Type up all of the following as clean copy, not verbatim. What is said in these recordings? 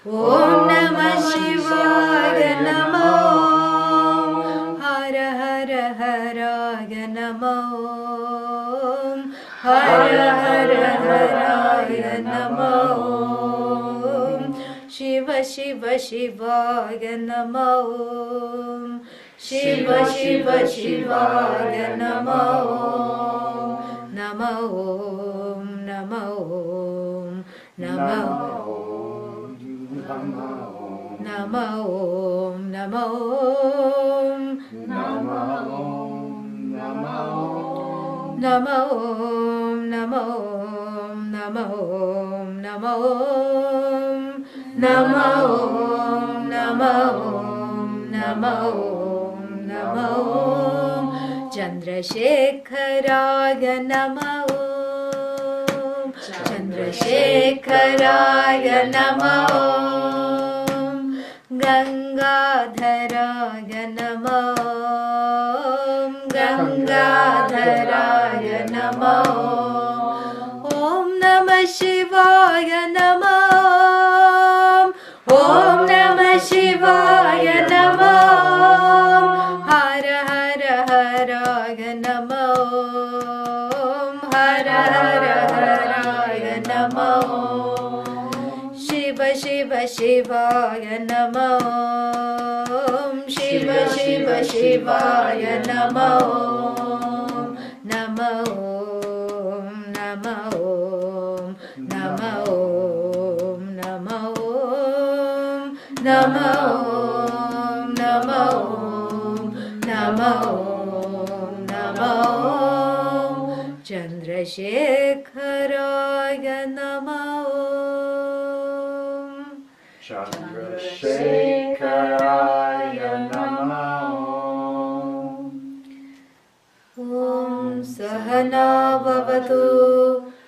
Om Namah Shivaya Namo. Hara Hara Haraya Namo. Hara Hara Haraya Namo. Shiva Shiva Shivaya Namo. Shiva Shiva Shivaya Namo. Namo Namo Namo Namo Namo Namo Namo Namo Namo Namo Namo Namo Namo Chandrasekharaya Namo. Chandrasekharaya Namo. Gangadharaya Namo. Gangadharaya Namo. Om Namah Shivaya Namo. Om Namah Shivaya Namo. Hara Hara Haraya Namo. Hara Hara Haraya Namo. Shiva Shiva Shivaya Namo. Shiva Shiva Shivaya Namo. Namo Namo Namo Namo Namo Namo Namo Namo Chandrasekharaya Namo. Chandrasekharaya Namo. Om Sahana Bhavatu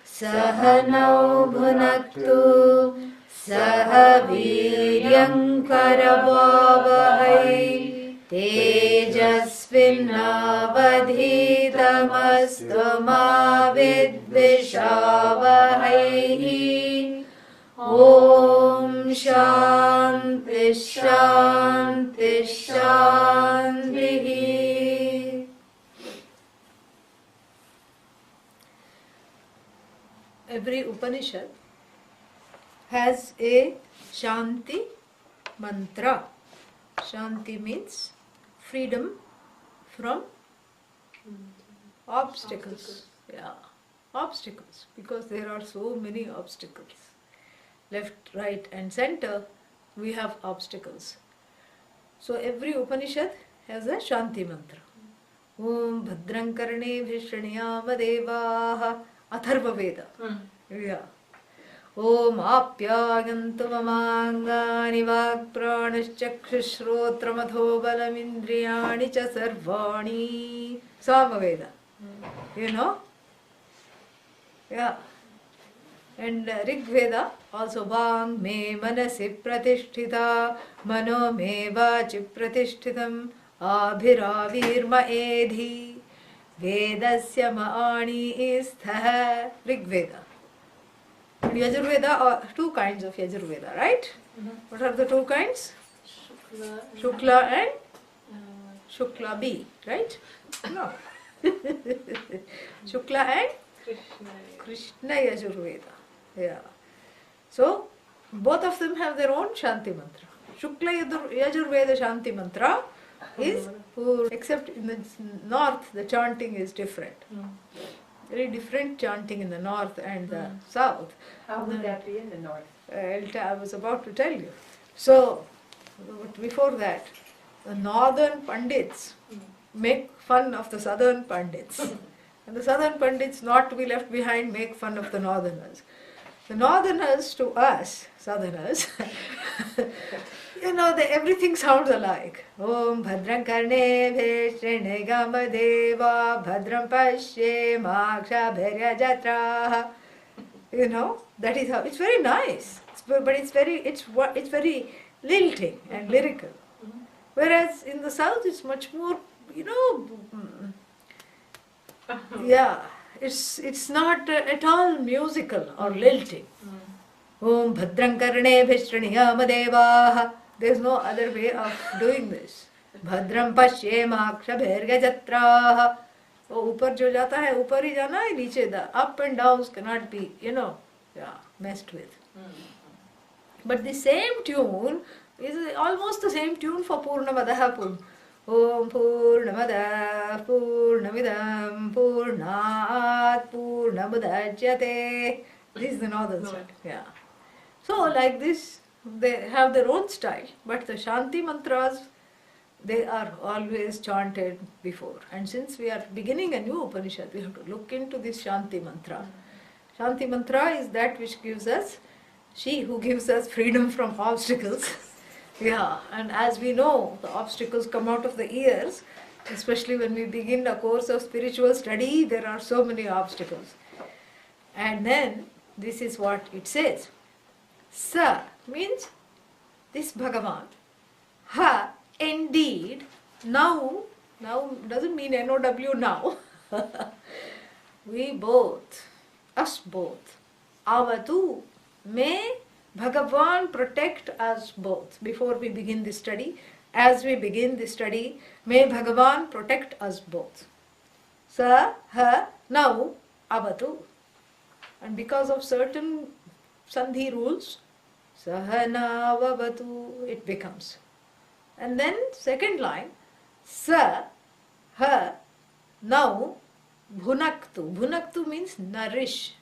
Sahanau Bhunaktu Saha Viryam Karavavahai Tejasvinnavadhitamastu ma vidvishavahai. Om Shanti Shanti Shanti. Every Upanishad has a Shanti mantra. Shanti means freedom from obstacles. Yeah, obstacles, because there are so many obstacles. Left, right and center, we have obstacles. So every Upanishad has a Shanti mantra. Om Bhadram Karnebhih Shriyama Devaha. Atharva Veda. Yeah. Om Apyayantu Mamangani Vakpranaschakshushrotramadho Balamindriyani Cha Sarvani. Samaveda. You know? Yeah. And Rig Veda also Vang me manasi pratishtita mano me vachi pratishthitam abhiravirma edhi. Vedasya ma'ani istha. Rig Veda. And Yajurveda are two kinds of Yajurveda, right? What are the two kinds? Shukla and Shukla B, right? No. Shukla and Krishna Yajurveda. Yeah. So, both of them have their own Shanti mantra. Shukla Yajurveda Shanti mantra is, except in the north, the chanting is different. Very different chanting in the north and the south. How would that be in the north? I was about to tell you. So, but before that, the northern Pandits make fun of the southern Pandits. And the southern Pandits, not to be left behind, make fun of the northerners. The northerners to us, southerners, everything sounds alike. Om Bhadram Karnebhih Shriyama Deva Bhadram Pashye Makshabharya Jatra. That is how it's very nice. But it's very lilting and lyrical. Whereas in the south it's much more, it's not at all musical or lilting. Om Bhadram Karnebhih Shriyam Devaah. There is no other way of doing this. Bhadram Pashyemakshabhergajatraah. वो ऊपर जो जाता है ऊपर ही जाना है, नीचे the up and downs cannot be, messed with. But the same tune is almost the same tune for Purnamadaha Purn. Om Purnamada Purnamidam Purnat Purnamudachyate. This is the northern side. Yeah. So like this, they have their own style, but the Shanti mantras, they are always chanted before. And since we are beginning a new Upanishad, we have to look into this Shanti mantra. Shanti mantra is that which gives us, she who gives us freedom from obstacles. Yeah, and as we know, the obstacles come out of the ears, especially when we begin a course of spiritual study, there are so many obstacles. And then, this is what it says. Sa means this Bhagavan. Ha, indeed, now doesn't mean N-O-W now. We both, us both, avatu, may Bhagavan protect us both. Before we begin this study, as we begin this study, may Bhagavan protect us both. Sa, ha, now, avatu. And because of certain sandhi rules, sahana vavatu, it becomes. And then second line, sa, ha, now, bhunaktu. Bhunaktu means nourish.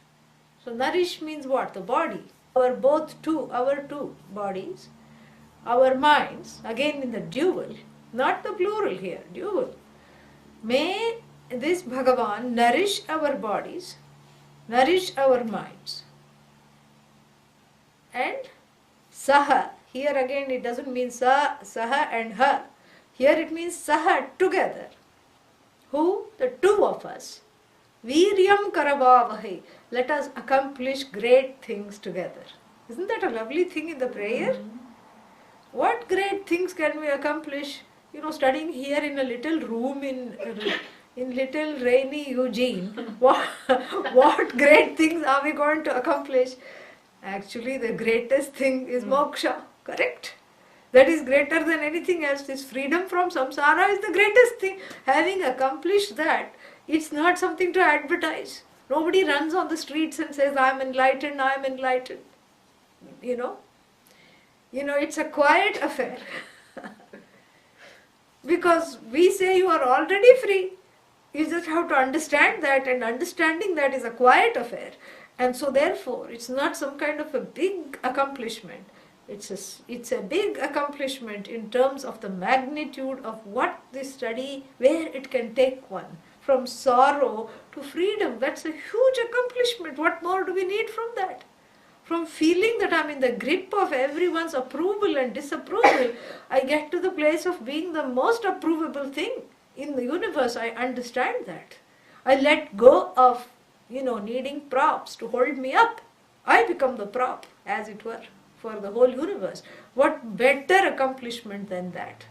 So nourish means what? The body. Our two bodies, our minds, again in the dual, not the plural here, dual. May this Bhagavan nourish our bodies, nourish our minds. And saha, here again it doesn't mean saha and ha. Here it means saha, together. Who? The two of us. Viryam karavavahe. Let us accomplish great things together. Isn't that a lovely thing in the prayer? What great things can we accomplish? Studying here in a little room in little rainy Eugene. What great things are we going to accomplish? Actually, the greatest thing is moksha, correct? That is greater than anything else. This freedom from samsara is the greatest thing. Having accomplished that, it's not something to advertise. Nobody runs on the streets and says, I'm enlightened, I'm enlightened. It's a quiet affair. Because we say you are already free. You just have to understand that, and understanding that is a quiet affair. And so therefore, it's not some kind of a big accomplishment. It's a big accomplishment in terms of the magnitude of what this study, where it can take one. From sorrow to freedom. That's a huge accomplishment. What more do we need from that? From feeling that I'm in the grip of everyone's approval and disapproval, I get to the place of being the most approvable thing in the universe. I understand that. I let go of, needing props to hold me up. I become the prop, as it were, for the whole universe. What better accomplishment than that?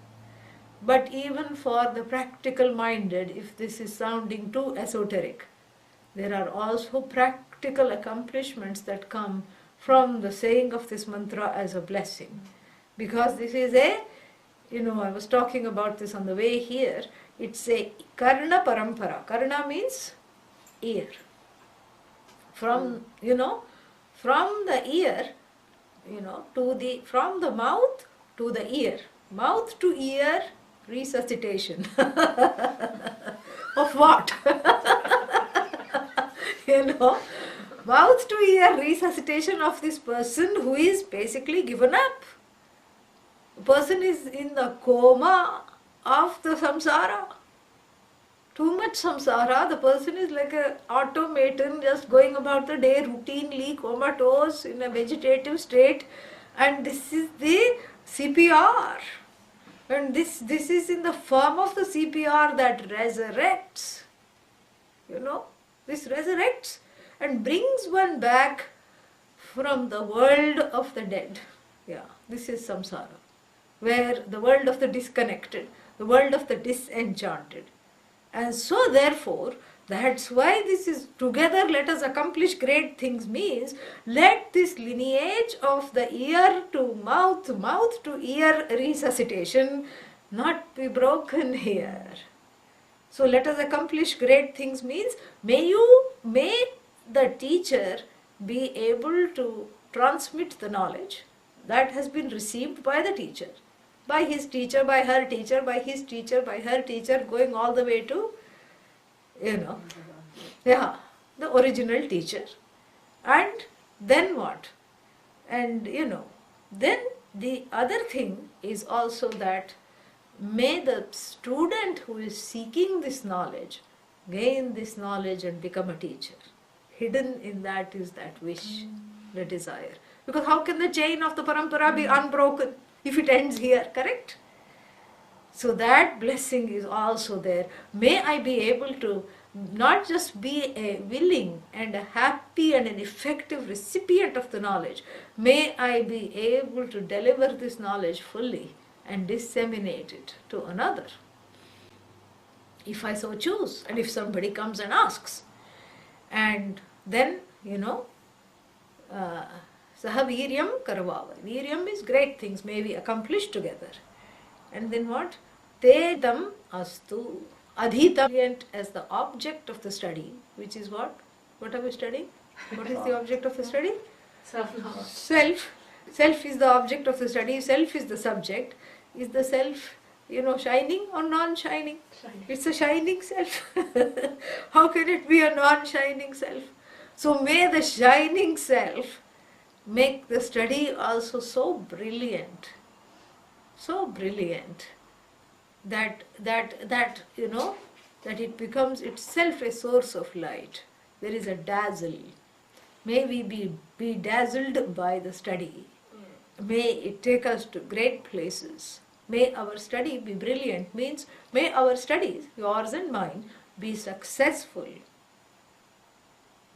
But even for the practical minded, if this is sounding too esoteric, there are also practical accomplishments that come from the saying of this mantra as a blessing. Because this is I was talking about this on the way here, it's a karna parampara. Karna means ear. From the ear, from the mouth to the ear. Mouth to ear, resuscitation. Of what? Mouth to ear resuscitation of this person who is basically given up. The person is in the coma of the samsara. Too much samsara, the person is like an automaton just going about the day routinely comatose in a vegetative state, and this is the CPR. And this is in the form of the CPR that resurrects. This resurrects and brings one back from the world of the dead. Yeah, this is samsara, where the world of the disconnected, the world of the disenchanted. And so therefore, That's why this is together let us accomplish great things means let this lineage of the ear to mouth, mouth to ear resuscitation not be broken here. So let us accomplish great things means may the teacher be able to transmit the knowledge that has been received by the teacher, by his teacher, by her teacher, by his teacher, by her teacher, going all the way to, the original teacher. And then what? And then the other thing is also that may the student who is seeking this knowledge gain this knowledge and become a teacher. Hidden in that is that wish, the desire. Because how can the chain of the parampara be unbroken if it ends here, correct? So that blessing is also there. May I be able to not just be a willing and a happy and an effective recipient of the knowledge. May I be able to deliver this knowledge fully and disseminate it to another, if I so choose, and if somebody comes and asks. And then, saha viryam karvava. Viryam is great things may be accomplished together. And then what? Tedam astu. Adhitam as the object of the study, which is what? What are we studying? What is the object of the study? Self-knowledge. Self. Self is the object of the study. Self is the subject. Is the self, shining or non-shining? Shining. It's a shining self. How can it be a non-shining self? So may the shining self make the study also so brilliant that it becomes itself a source of light. There is a dazzle. May we be dazzled by the study. May it take us to great places. May our study be brilliant, means may our studies, yours and mine, be successful.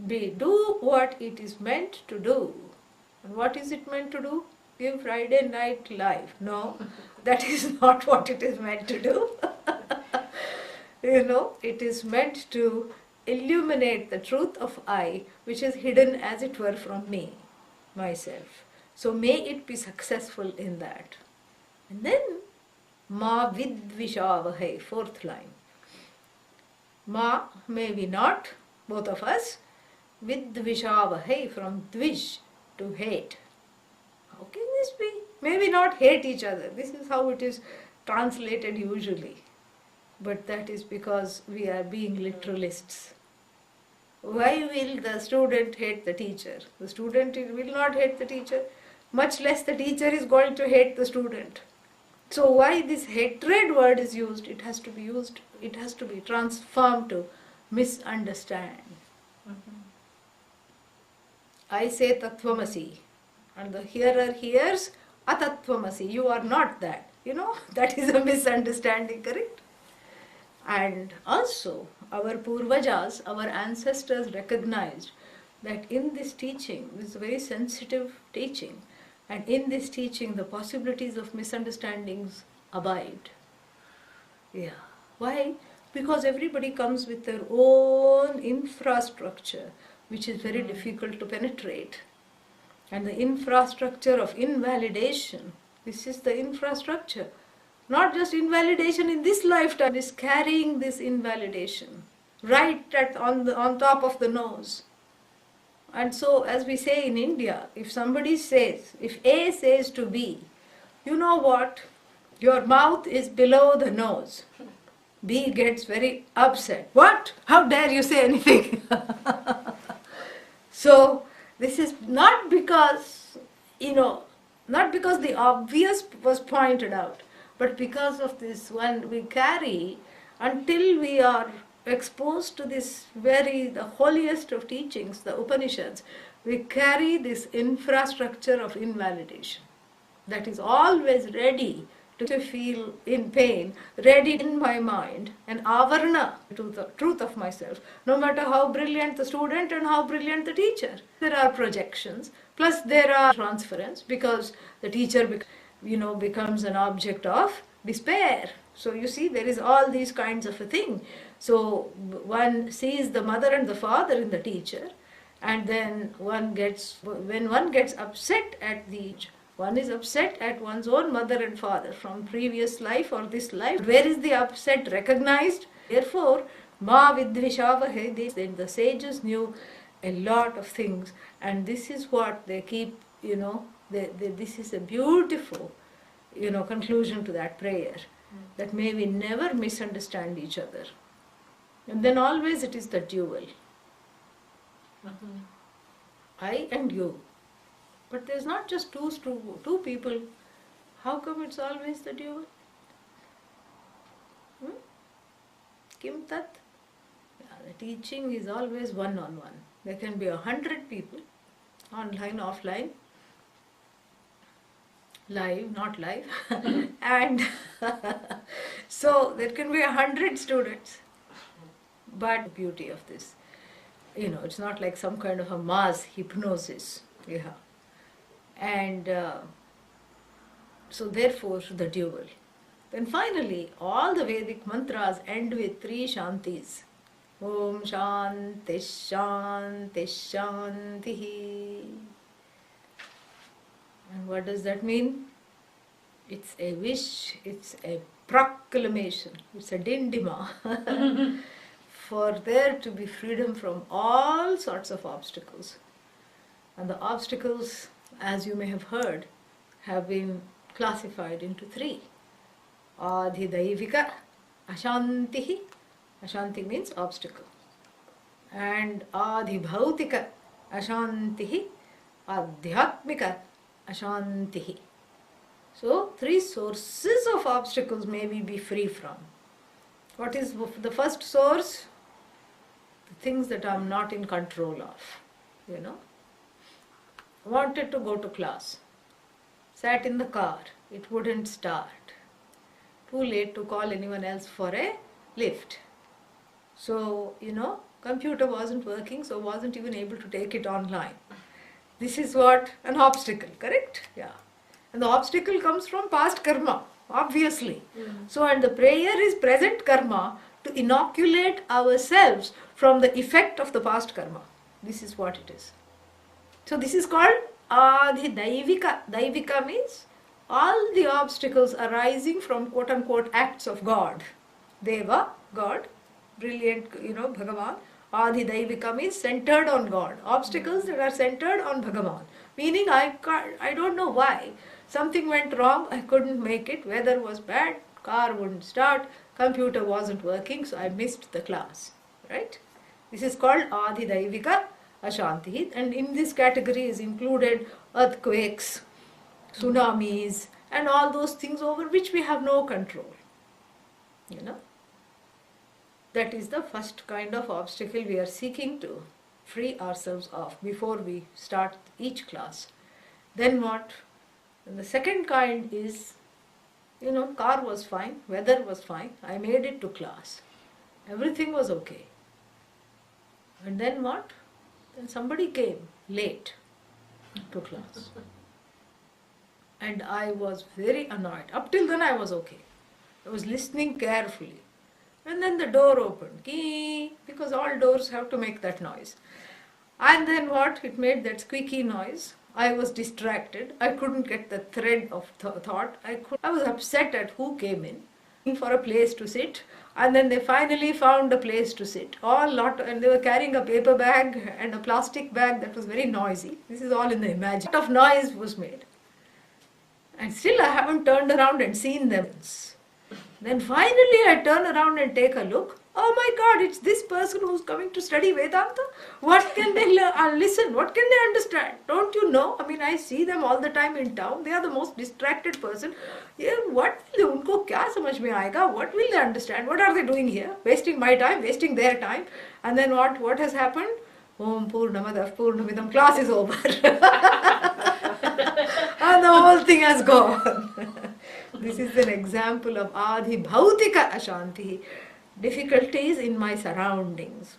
Do what it is meant to do. And what is it meant to do? Give Friday night live. No, that is not what it is meant to do. It is meant to illuminate the truth of I, which is hidden as it were from me, myself. So may it be successful in that. And then, ma vidvishavahai, fourth line. Ma, may we not, both of us, vidvishavahai, from dvish, to hate. How can this be? May we not hate each other. This is how it is translated usually. But that is because we are being literalists. Why will the student hate the teacher? The student will not hate the teacher. Much less the teacher is going to hate the student. So why this hatred word is used? It has to be transformed to misunderstand. I say tattvamasi, and the hearer hears atattvamasi. You are not that. That is a misunderstanding, correct? And also, our purvajas, our ancestors recognized that in this teaching, this is a very sensitive teaching, and in this teaching the possibilities of misunderstandings abide. Yeah. Why? Because everybody comes with their own infrastructure, which is very difficult to penetrate. And the infrastructure of invalidation, this is the infrastructure. Not just invalidation in this lifetime, is carrying this invalidation right on top of the nose. And so, as we say in India, if A says to B, you know what, your mouth is below the nose, B gets very upset. What? How dare you say anything? So, this is not because the obvious was pointed out, but because of this one we carry until we are exposed to the holiest of teachings, the Upanishads, we carry this infrastructure of invalidation that is always ready to feel in pain, ready in my mind, an avarna to the truth of myself, no matter how brilliant the student and how brilliant the teacher. There are projections, plus there are transference, because the teacher becomes an object of despair. So you see, there is all these kinds of a thing. So one sees the mother and the father in the teacher, and then when one gets upset at one is upset at one's own mother and father from previous life or this life. Where is the upset recognized? Therefore, Ma Vidvishavahe, then the sages knew a lot of things, and this is what they keep, this is a beautiful, conclusion to that prayer, that may we never misunderstand each other. And then always it is the dual. I and you. But there's not just two people. How come it's always the dual? Kim tat? Yeah, the teaching is always one-on-one. There can be 100 people, online, offline, live, not live, and so there can be 100 students. But the beauty of this, it's not like some kind of a mass hypnosis. Yeah. And so therefore the dual. Then finally, all the Vedic mantras end with 3 shantis. Om Shanti Shanti Shanti. And what does that mean? It's a wish, it's a proclamation, it's a dindima for there to be freedom from all sorts of obstacles. And the obstacles, as you may have heard, have been classified into 3. Adhidaivika, Ashantihi. Ashanti means obstacle. And Adhibhautika, Ashantihi. Adhyatmika, Ashantihi. So 3 sources of obstacles may we be free from. What is the first source? The things that I am not in control of. Wanted to go to class. Sat in the car. It wouldn't start. Too late to call anyone else for a lift. So, computer wasn't working, so wasn't even able to take it online. This is what? An obstacle, correct? Yeah. And the obstacle comes from past karma, obviously. So, and the prayer is present karma to inoculate ourselves from the effect of the past karma. This is what it is. So, this is called Adhidaivika. Daivika means all the obstacles arising from quote-unquote acts of God. Deva, God, brilliant, Bhagavan. Adhidaivika means centered on God. Obstacles that are centered on Bhagavan. Meaning I don't know why. Something went wrong, I couldn't make it, weather was bad, car wouldn't start, computer wasn't working, so I missed the class. Right? This is called Adhidaivika Ashanti, and in this category is included earthquakes, tsunamis, and all those things over which we have no control. That is the first kind of obstacle we are seeking to free ourselves of before we start each class. Then what? And the second kind is, car was fine, weather was fine, I made it to class. Everything was okay. And then what? Then somebody came late to class. And I was very annoyed. Up till then I was okay. I was listening carefully. And then the door opened. Because all doors have to make that noise. And then what? It made that squeaky noise. I was distracted. I couldn't get the thread of thought. I was upset at who came in for a place to sit. And then they finally found a place to sit. And they were carrying a paper bag and a plastic bag that was very noisy. This is all in the imagination. A lot of noise was made. And still I haven't turned around and seen them. Then finally I turn around and take a look. Oh my God, it's this person who's coming to study Vedanta. What can they listen? What can they understand? Don't you know? I mean, I see them all the time in town. They are the most distracted person. Yeah, what will unko kya samajh mein aayega? What will they understand? What are they doing here? Wasting my time, wasting their time. And then what has happened? Om Purnamadav Purnamidam, class is over. And the whole thing has gone. This is an example of Adhibhautika Ashanti. Difficulties in my surroundings.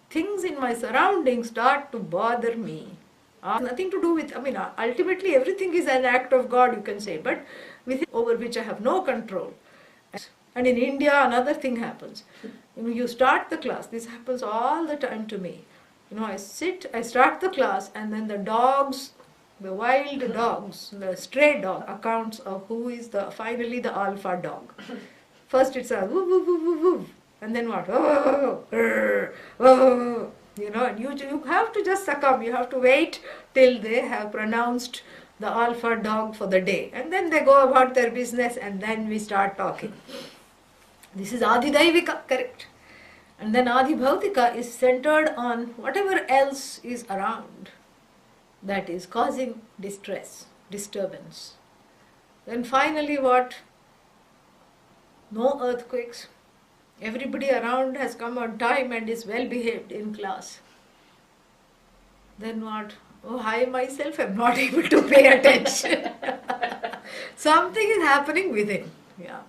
Things in my surroundings start to bother me. Nothing to do with, ultimately everything is an act of God, you can say, but over which I have no control. And in India, another thing happens. You start the class. This happens all the time to me. I start the class, and then the dogs, the wild dogs, the stray dog accounts of who is finally the alpha dog. First it's a woo woo woo woo woo, and then what? Oh, oh. And you have to just succumb. You have to wait till they have pronounced the alpha dog for the day, and then they go about their business, and then we start talking. This is Adidaivika, correct? And then Adhibhautika is centered on whatever else is around that is causing distress, disturbance. Then finally what? No earthquakes. Everybody around has come on time and is well behaved in class. Then what? Oh, I myself am not able to pay attention. Something is happening within. Yeah.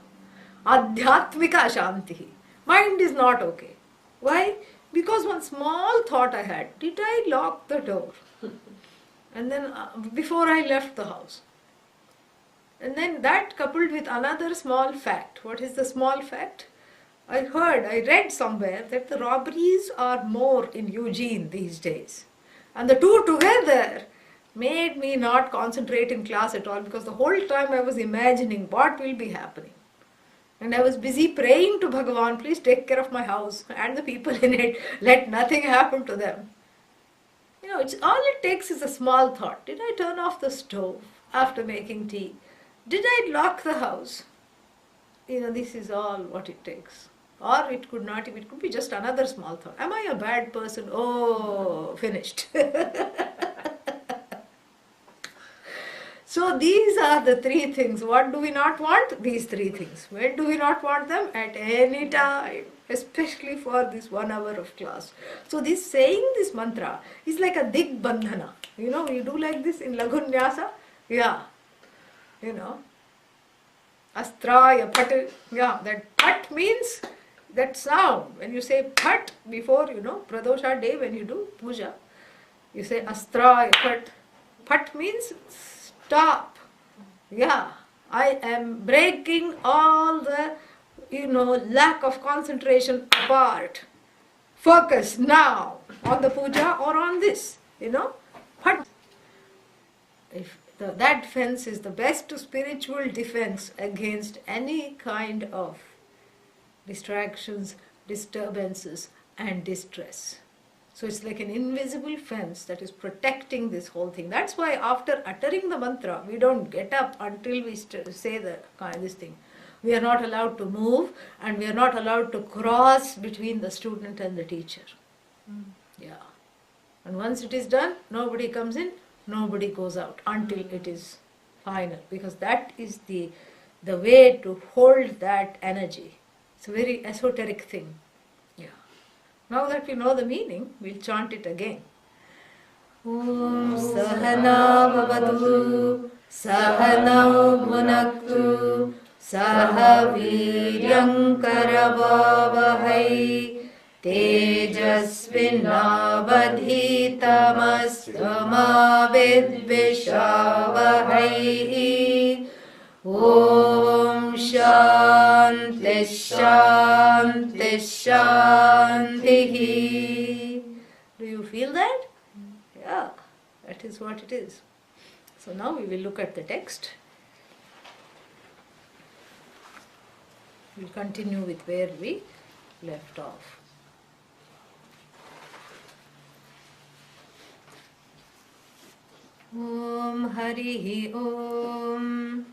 Adhyatmika Shanti. Mind is not okay. Why? Because one small thought I had. Did I lock the door? And then before I left the house. And then that coupled with another small fact. What is the small fact? I read somewhere that the robberies are more in Eugene these days. And the two together made me not concentrate in class at all, because the whole time I was imagining what will be happening. And I was busy praying to Bhagavan, please take care of my house and the people in it. Let nothing happen to them. All it takes is a small thought. Did I turn off the stove after making tea? Did I lock the house? This is all what it takes. Or it could not, it could be just another small thought. Am I a bad person? Oh, finished. So these are the three things. What do we not want? These three things. When do we not want them? At any time, especially for this 1 hour of class. So saying this mantra is like a digbandhana. You do like this in Lagunyasa. Yeah. Astraya Phat. Yeah, that Phat means that sound. When you say Phat before, Pradosha day when you do puja, you say Astraya Phat. Phat means stop. Yeah, I am breaking all the, lack of concentration apart. Focus now on the puja or on this, Phat. That fence is the best spiritual defense against any kind of distractions, disturbances and distress. So it's like an invisible fence that is protecting this whole thing. That's why after uttering the mantra, we don't get up until we say this thing. We are not allowed to move, and we are not allowed to cross between the student and the teacher. Yeah. And once it is done, nobody comes in, nobody goes out until it is final, because that is the way to hold that energy. It's a very esoteric thing. Yeah. Now that we know the meaning, we'll chant it again. Om Sahana Bhavatu Sahanau Bhunaktu Sahaviryam Karavavahai Tejasvinavadhitamastu vidvishavahai. Om Shanti Shanti Shanti. Do you feel that? Yeah, that is what it is. So now we will look at the text. We will continue with where we left off. Om Harihi Om.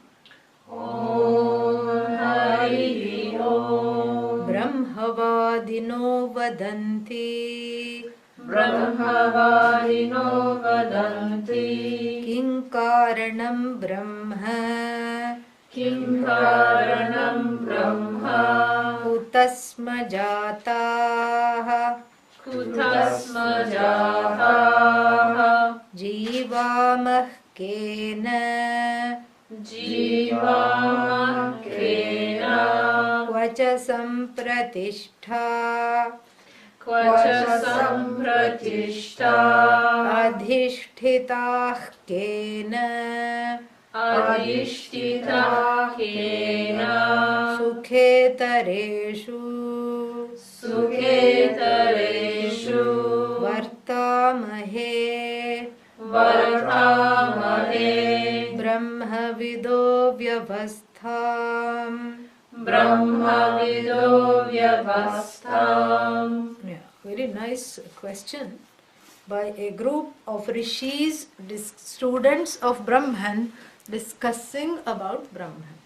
Om Harihi Om. Brahmavadino vadanti. Brahmavadino vadanti. Kim karanam brahma. Kim karanam brahma. Kutasma jataha. Kutasma jaha. Jivamah kena. Jivamah kena. Kvacha sampratishta. Kvacha sampratishta. Adhishtitah kena. Adhishtitah kena. Sukhe सुखेतरेषु सुखेतरेषु वर्तामहे वर्तामहे ब्रह्मविदो व्यवस्थाम् ब्रह्मविदो व्यवस्थाम्. Yeah, very nice question by a group of rishis, students of Brahman, discussing about Brahman.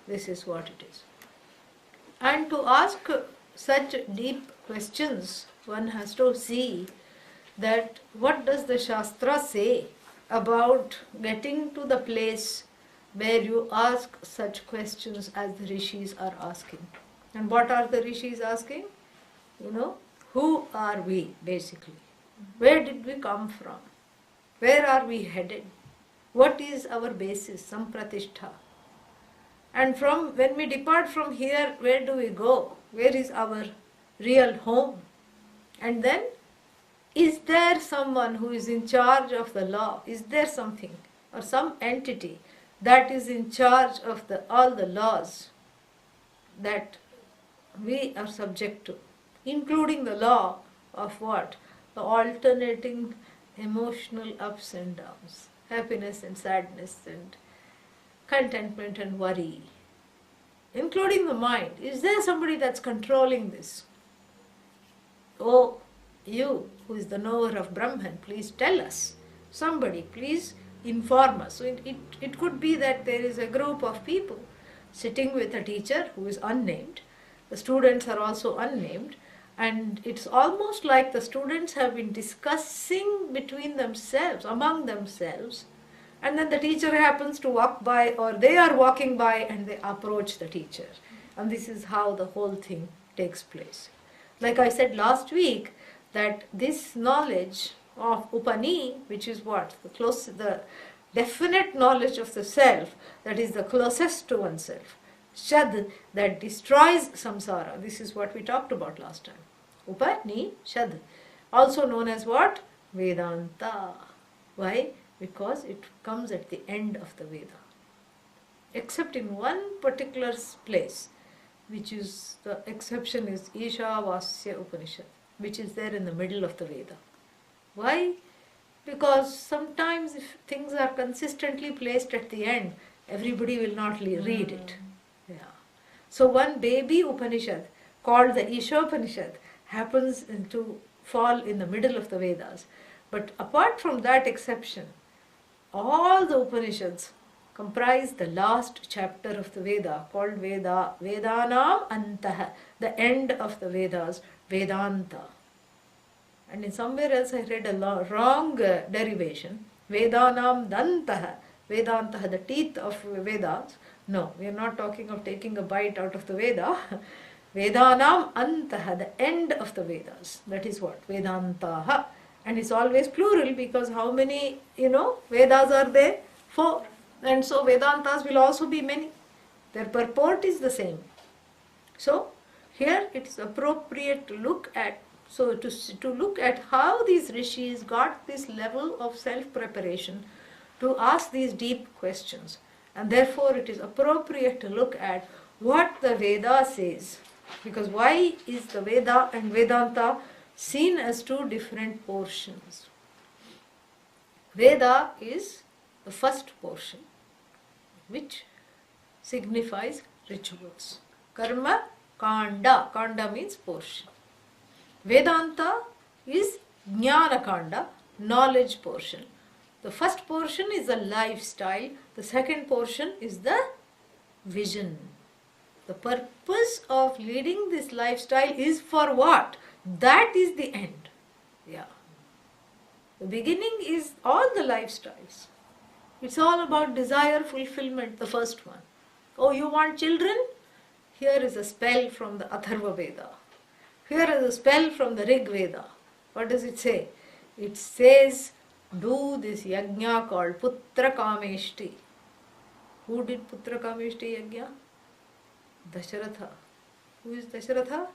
This is what it is. And to ask such deep questions, one has to see that what does the Shastra say about getting to the place where you ask such questions as the rishis are asking. And what are the rishis asking? Who are we basically? Where did we come from? Where are we headed? What is our basis, sampratishtha? And when we depart from here, where do we go? Where is our real home? And then, is there someone who is in charge of the law? Is there something or some entity that is in charge of all the laws that we are subject to, including the law of what? The alternating emotional ups and downs, happiness and sadness and contentment and worry, including the mind. Is there somebody that's controlling this? Oh, you who is the knower of Brahman, please tell us. Somebody, please inform us. So it could be that there is a group of people sitting with a teacher who is unnamed. The students are also unnamed. And it's almost like the students have been discussing between themselves, among themselves, and then the teacher happens to walk by, or they are walking by and they approach the teacher. And this is how the whole thing takes place. Like I said last week, that this knowledge of Upani, which is what? The definite knowledge of the self, that is the closest to oneself. Shad, that destroys samsara. This is what we talked about last time. Upanishad, also known as what? Vedanta. Why? Because it comes at the end of the Veda. Except in one particular place, which is, the exception is Ishavasya Upanishad, which is there in the middle of the Veda. Why? Because sometimes if things are consistently placed at the end, everybody will not read it. Yeah. So one baby Upanishad called the Ishopanishad happens to fall in the middle of the Vedas. But apart from that exception, all the Upanishads comprise the last chapter of the Veda called Vedanam Antah, the end of the Vedas, Vedanta. And in somewhere else I read a wrong derivation, Vedanam Dantah, Vedanta, the teeth of Vedas. No, we are not talking of taking a bite out of the Veda. Vedanam Antah, the end of the Vedas. That is what? Vedantaha. And it's always plural because how many, Vedas are there? 4. And so Vedantas will also be many. Their purport is the same. So here it is appropriate to look at, to look at how these rishis got this level of self-preparation to ask these deep questions. And therefore it is appropriate to look at what the Veda says. Because why is the Veda and Vedanta seen as two different portions? Veda is the first portion, which signifies rituals. Karma, Kanda. Kanda means portion. Vedanta is Jnana Kanda, knowledge portion. The first portion is the lifestyle. The second portion is the vision. The purpose of leading this lifestyle is for what? That is the end. Yeah. The beginning is all the lifestyles. It's all about desire fulfillment, the first one. Oh, you want children? Here is a spell from the Atharva Veda. Here is a spell from the Rig Veda. What does it say? It says, do this yajna called Putra Kameshti. Who did Putra Kameshti yajna? Dasharatha. Who is Dasharatha?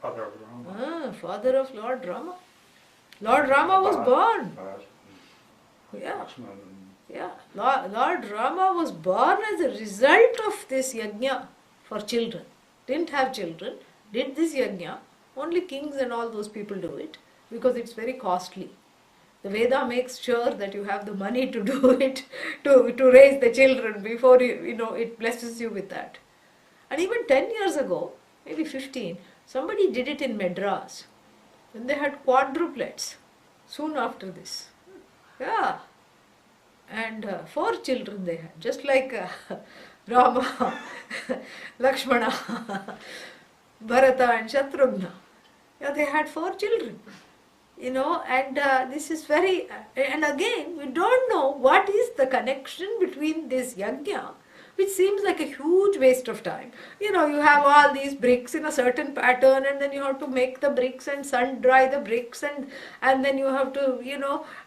Father of Rama. Father of Lord Rama. Lord Rama was born. Yeah. Yeah. Lord Rama was born as a result of this yajna for children. didn't have children, did this yajna. Only kings and all those people do it because it's very costly. The Veda makes sure that you have the money to do it, to raise the children before it blesses you with that. And even 10 years ago, maybe 15, somebody did it in Madras. And they had quadruplets soon after this. Yeah. And 4 children they had, just like Rama, Lakshmana, Bharata and Shatrughna. Yeah, they had 4 children. And this is very, and again, we don't know what is the connection between this yajna, which seems like a huge waste of time. You have all these bricks in a certain pattern, and then you have to make the bricks and sun dry the bricks, and then you have to,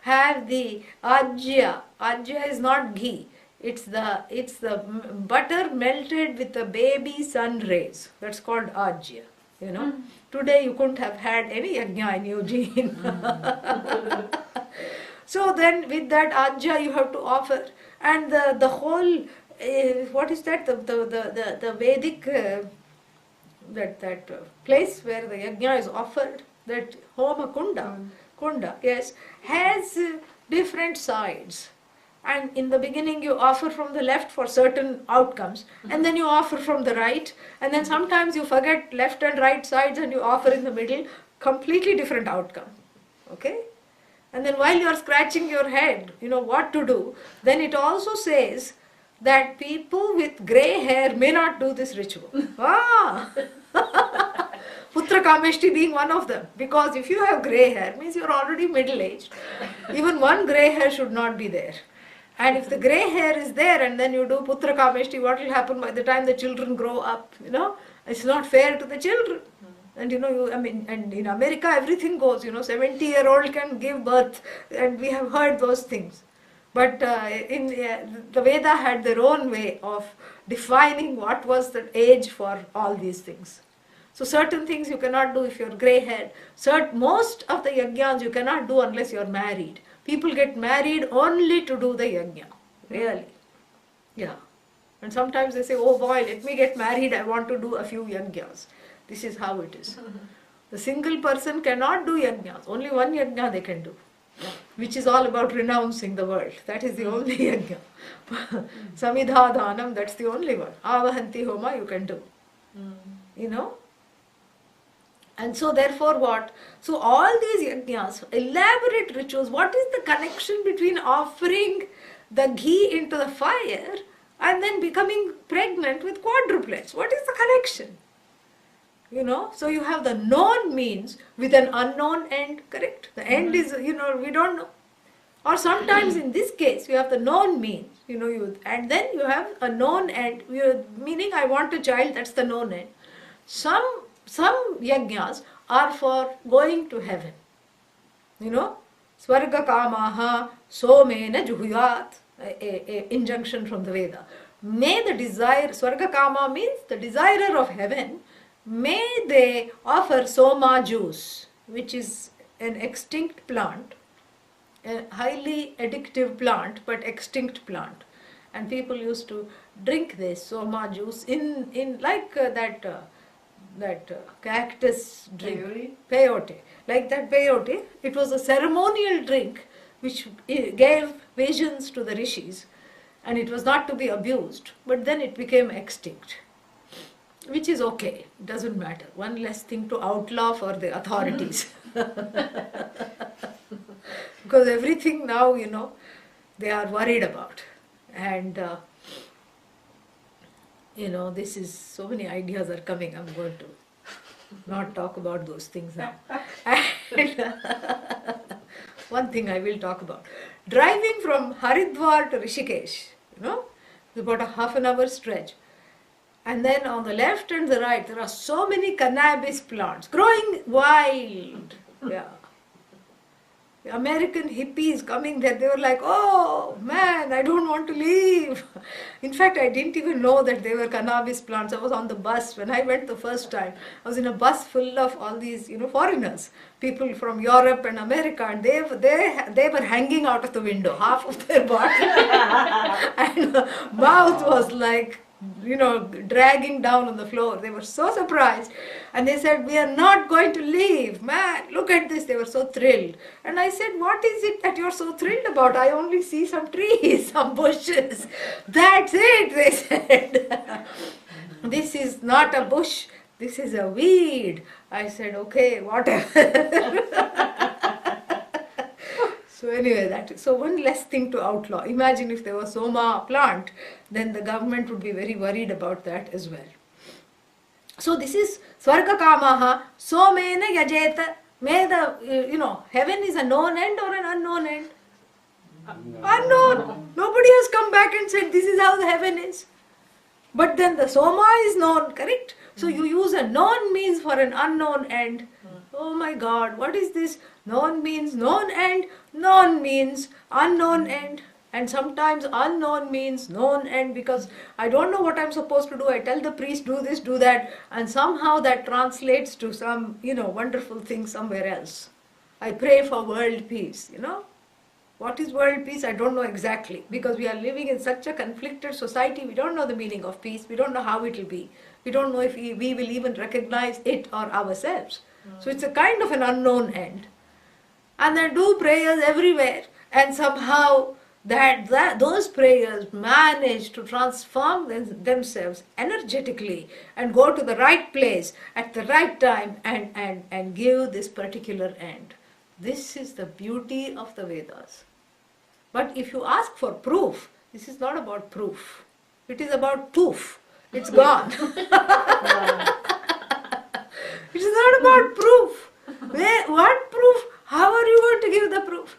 have the ajya. Ajya is not ghee. It's the butter melted with the baby sun rays. That's called ajya. Today you couldn't have had any yajna in Eugene. So then with that ajya you have to offer, and the whole what is that, the Vedic that place where the yajna is offered, that homa kunda, yes, has different sides. And in the beginning you offer from the left for certain outcomes, and then you offer from the right, and then sometimes you forget left and right sides and you offer in the middle, completely different outcome. Okay? And then while you are scratching your head, what to do, then it also says that people with grey hair may not do this ritual. Putra Kameshti being one of them. Because if you have grey hair, means you are already middle-aged. Even one grey hair should not be there. And if the grey hair is there and then you do Putra Kameshti, what will happen by the time the children grow up? It's not fair to the children. And and in America everything goes, 70-year-old can give birth, and we have heard those things. But the Veda had their own way of defining what was the age for all these things. So certain things you cannot do if you're grey-haired. Most of the yajnas you cannot do unless you're married. People get married only to do the yajna. Really. Yeah. And sometimes they say, oh boy, let me get married, I want to do a few yajnas. This is how it is. The single person cannot do yajnas. Only one yajna they can do, which is all about renouncing the world. That is the only yajna. Samidha that's the only one. Avahanti homa you can do. And so therefore what? So all these yajnas, elaborate rituals, what is the connection between offering the ghee into the fire and then becoming pregnant with quadruplets? What is the connection? So you have the known means with an unknown end, correct? The end is, we don't know. Or sometimes in this case, you have the known means, and then you have a known end, meaning I want a child, that's the known end. Some yajnas are for going to heaven. Swarga kamaha somena juhuyat, a injunction from the Veda. May the desire, Swarga kama means the desirer of heaven, may they offer soma juice, which is an extinct plant, a highly addictive plant, but extinct plant. And people used to drink this soma juice in like that cactus drink, peyote. Like that peyote, it was a ceremonial drink which gave visions to the rishis, and it was not to be abused, but then it became extinct. Which is okay, it doesn't matter. One less thing to outlaw for the authorities. Because everything now, they are worried about. And, this is, so many ideas are coming. I'm going to not talk about those things now. And, one thing I will talk about. Driving from Haridwar to Rishikesh, it's about a half an hour stretch. And then on the left and the right, there are so many cannabis plants growing wild. Yeah. The American hippies coming there, they were like, oh man, I don't want to leave. In fact, I didn't even know that they were cannabis plants. I was on the bus when I went the first time. I was in a bus full of all these, foreigners, people from Europe and America, and they were hanging out of the window, half of their body. And mouth was like dragging down on the floor. They were so surprised. And they said, we are not going to leave. Man, look at this. They were so thrilled. And I said, what is it that you're so thrilled about? I only see some trees, some bushes. That's it, they said. This is not a bush. This is a weed. I said, okay, whatever. So anyway, so one less thing to outlaw. Imagine if there was Soma plant, then the government would be very worried about that as well. So this is Swarga Kamaha, Somena Yajeta. May the, heaven is a known end or an unknown end? Unknown. Nobody has come back and said this is how the heaven is. But then the Soma is known, correct? So you use a known means for an unknown end. Oh my God, what is this? Known means known end, known means unknown end. And sometimes unknown means known end, because I don't know what I'm supposed to do. I tell the priest, do this, do that. And somehow that translates to some, wonderful thing somewhere else. I pray for world peace, What is world peace? I don't know exactly, because we are living in such a conflicted society. We don't know the meaning of peace. We don't know how it will be. We don't know if we will even recognize it or ourselves. So it's a kind of an unknown end. And then do prayers everywhere. And somehow those prayers manage to transform themselves energetically and go to the right place at the right time and give this particular end. This is the beauty of the Vedas. But if you ask for proof, this is not about proof. It is about poof. It's gone. It is not about proof. What proof? How are you going to give the proof?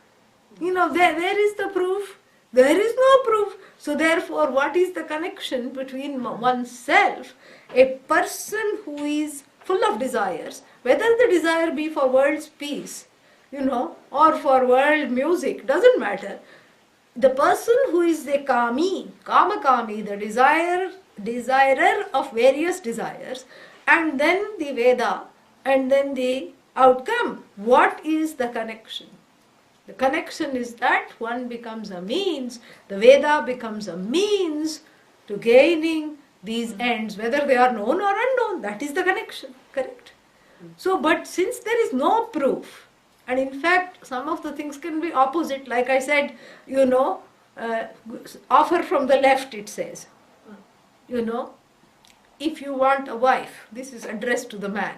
Where is the proof? There is no proof. So therefore, what is the connection between oneself, a person who is full of desires, whether the desire be for world's peace, or for world music, doesn't matter. The person who is a kami, the desirer of various desires, and then the Veda, and then the outcome. What is the connection? The connection is that one becomes a means, the Veda becomes a means to gaining these ends, whether they are known or unknown. That is the connection, correct? So, but since there is no proof, and in fact, some of the things can be opposite. Like I said, offer from the left, it says. If you want a wife, this is addressed to the man,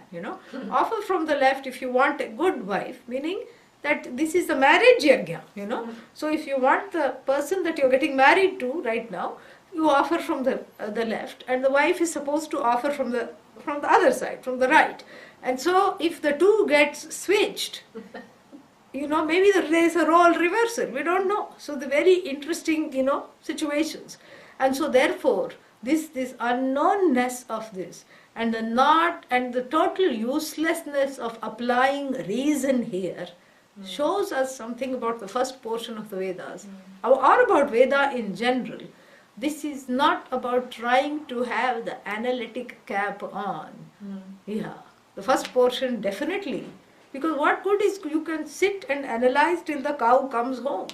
offer from the left if you want a good wife, meaning that this is the marriage yajna, So if you want the person that you're getting married to right now, you offer from the left, and the wife is supposed to offer from the other side, from the right. And so if the two gets switched, maybe there is a role reversal, we don't know. So the very interesting, situations. And so therefore, this unknownness of this, and the total uselessness of applying reason here shows us something about the first portion of the Vedas, or about Veda in general. This is not about trying to have the analytic cap on. Yeah. The first portion definitely, because what good is you can sit and analyze till the cow comes home.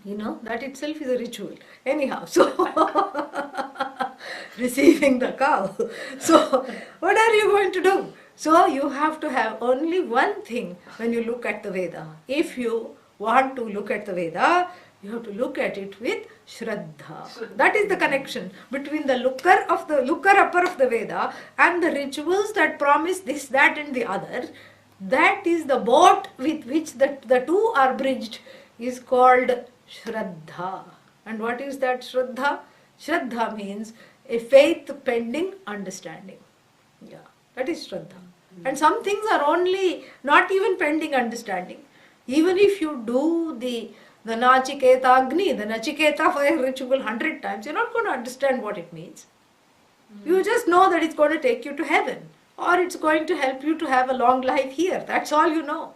That itself is a ritual. Anyhow, so receiving the cow. So what are you going to do? So you have to have only one thing when you look at the Veda. If you want to look at the Veda, you have to look at it with Shraddha. That is the connection between the looker upper of the Veda and the rituals that promise this, that and the other. That is the boat with which the two are bridged, is called Shraddha. And what is that Shraddha? Shraddha means a faith pending understanding. Yeah, that is Shraddha. And some things are only not even pending understanding. Even if you do the Nachiketa Agni, the Nachiketa fire ritual 100 times, you're not going to understand what it means. You just know that it's going to take you to heaven, or it's going to help you to have a long life here. That's all you know.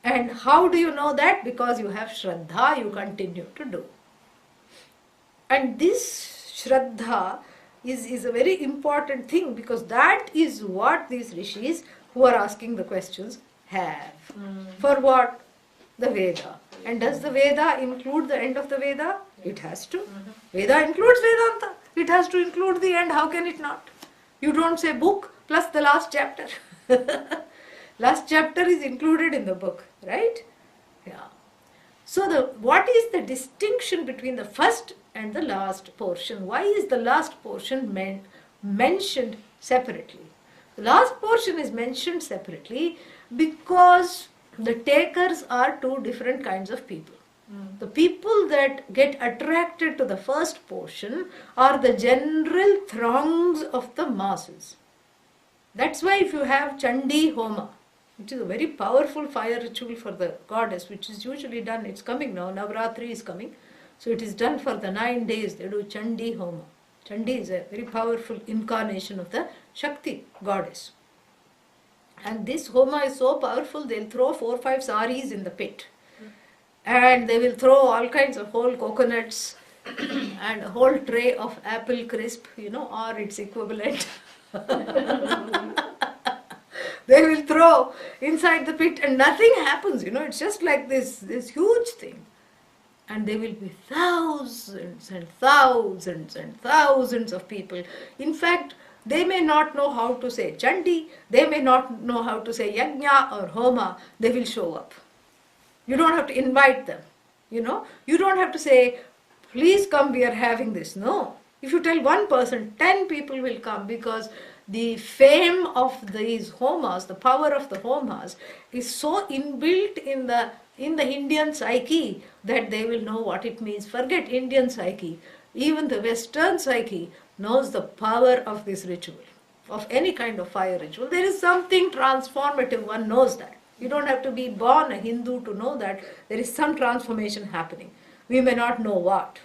And how do you know that? Because you have Shraddha, you continue to do. And this Shraddha is a very important thing, because that is what these rishis who are asking the questions have. For what? The Veda. And does the Veda include the end of the Veda? It has to. Veda includes Vedanta. It has to include the end. How can it not? You don't say book plus the last chapter. Last chapter is included in the book, right? Yeah. So what is the distinction between the first and the last portion? Why is the last portion mentioned separately? The last portion is mentioned separately because the takers are two different kinds of people. The people that get attracted to the first portion are the general throngs of the masses. That's why if you have Chandi Homa, which is a very powerful fire ritual for the goddess, which is usually done, it's coming now, Navratri is coming, so it is done for the 9 days, they do Chandi Homa. Chandi is a very powerful incarnation of the Shakti goddess. And this Homa is so powerful, they'll throw 4 or 5 saris in the pit. And they will throw all kinds of whole coconuts and a whole tray of apple crisp, or its equivalent. They will throw inside the pit and nothing happens, it's just like this huge thing. And there will be thousands and thousands and thousands of people. In fact, they may not know how to say Chandi, they may not know how to say Yajna or Homa, they will show up. You don't have to invite them, you don't have to say, please come, we are having this. No. If you tell one person, 10 people will come, because the fame of these homas, the power of the homas, is so inbuilt in the Indian psyche that they will know what it means. Forget Indian psyche. Even the Western psyche knows the power of this ritual, of any kind of fire ritual. There is something transformative, one knows that. You don't have to be born a Hindu to know that there is some transformation happening. We may not know what,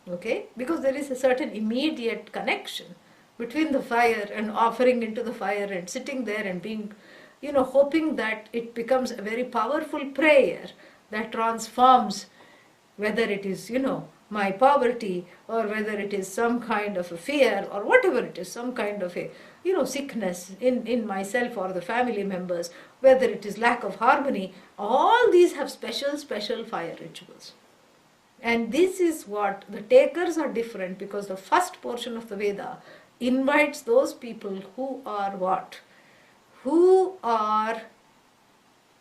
okay? Because there is a certain immediate connection between the fire and offering into the fire and sitting there and being, hoping that it becomes a very powerful prayer that transforms, whether it is, my poverty, or whether it is some kind of a fear, or whatever it is, some kind of a, sickness in myself or the family members, whether it is lack of harmony. All these have special fire rituals. And this is what the takers are different, because the first portion of the Veda invites those people who are what? Who are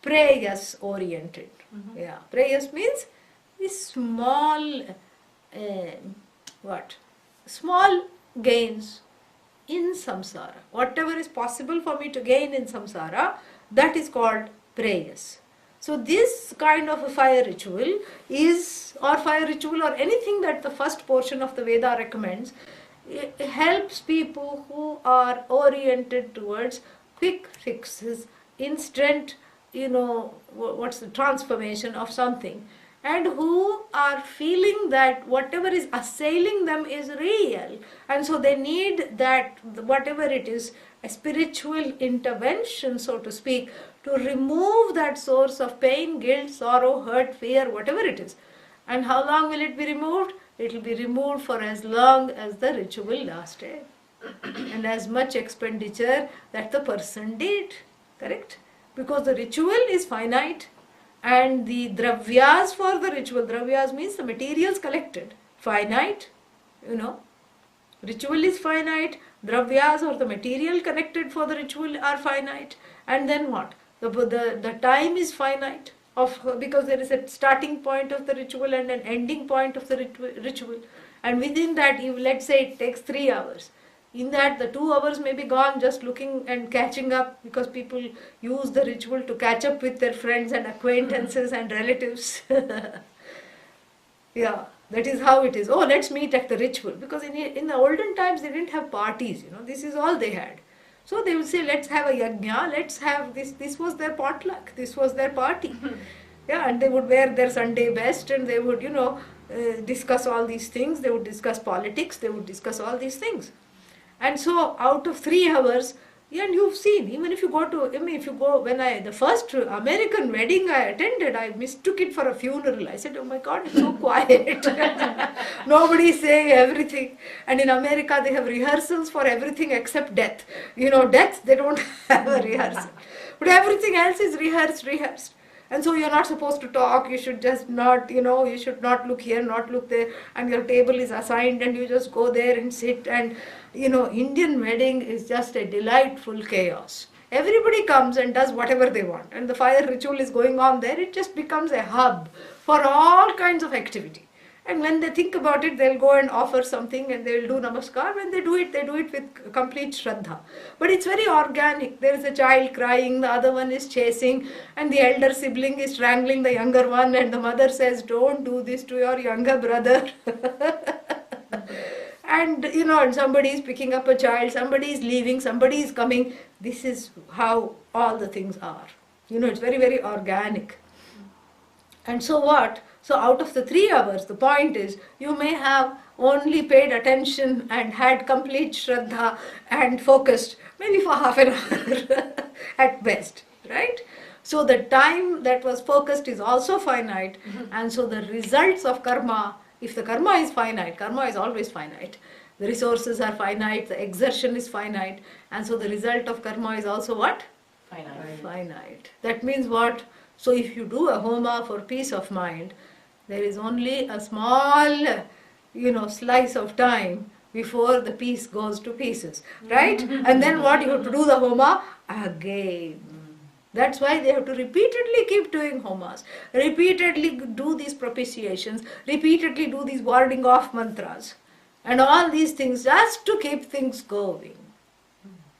prayas oriented. Mm-hmm. Yeah, prayas means this small, small gains in samsara. Whatever is possible for me to gain in samsara, that is called prayas. So this kind of a fire ritual is, or fire ritual or anything that the first portion of the Veda recommends, it helps people who are oriented towards quick fixes, instant, what's the transformation of something, and who are feeling that whatever is assailing them is real, and so they need that, whatever it is, a spiritual intervention, so to speak, to remove that source of pain, guilt, sorrow, hurt, fear, whatever it is. And how long will it be removed? It will be removed for as long as the ritual lasted and as much expenditure that the person did, correct? Because the ritual is finite and the dravyas for the ritual, dravyas means the materials collected, finite, ritual is finite, dravyas or the material connected for the ritual are finite, and then what? The time is finite, because there is a starting point of the ritual and an ending point of the ritual, and within that, let's say it takes 3 hours. In that, the 2 hours may be gone just looking and catching up, because people use the ritual to catch up with their friends and acquaintances and relatives. Yeah, that is how it is. Oh, let's meet at the ritual, because in the olden times they didn't have parties, this is all they had. So they would say, let's have a yajna, let's have this. This was their potluck, this was their party. Yeah, and they would wear their Sunday best and they would, discuss all these things. They would discuss politics, they would discuss all these things. And so out of 3 hours, and you've seen, even if you go to, the first American wedding I attended, I mistook it for a funeral. I said, oh my God, it's so quiet. Nobody is saying everything. And in America, they have rehearsals for everything except death. Death, they don't have a rehearsal. But everything else is rehearsed. And so you're not supposed to talk, you should just not, you should not look here, not look there, and your table is assigned and you just go there and sit. And, Indian wedding is just a delightful chaos. Everybody comes and does whatever they want, and the fire ritual is going on there. It just becomes a hub for all kinds of activity. And when they think about it, they'll go and offer something and they'll do namaskar. When they do it with complete shraddha. But it's very organic. There is a child crying, the other one is chasing, and the elder sibling is strangling the younger one, and the mother says, don't do this to your younger brother. And, and somebody is picking up a child, somebody is leaving, somebody is coming. This is how all the things are. It's very, very organic. And so what? So out of the 3 hours, the point is, you may have only paid attention and had complete shraddha and focused maybe for half an hour at best, right? So the time that was focused is also finite, and so the results of karma, if the karma is finite, karma is always finite, the resources are finite, the exertion is finite, and so the result of karma is also what? Finite. That means what? So if you do a homa for peace of mind, there is only a small, slice of time before the piece goes to pieces, right? And then what? You have to do the homa again. That's why they have to repeatedly keep doing homas, repeatedly do these propitiations, repeatedly do these warding off mantras, and all these things just to keep things going.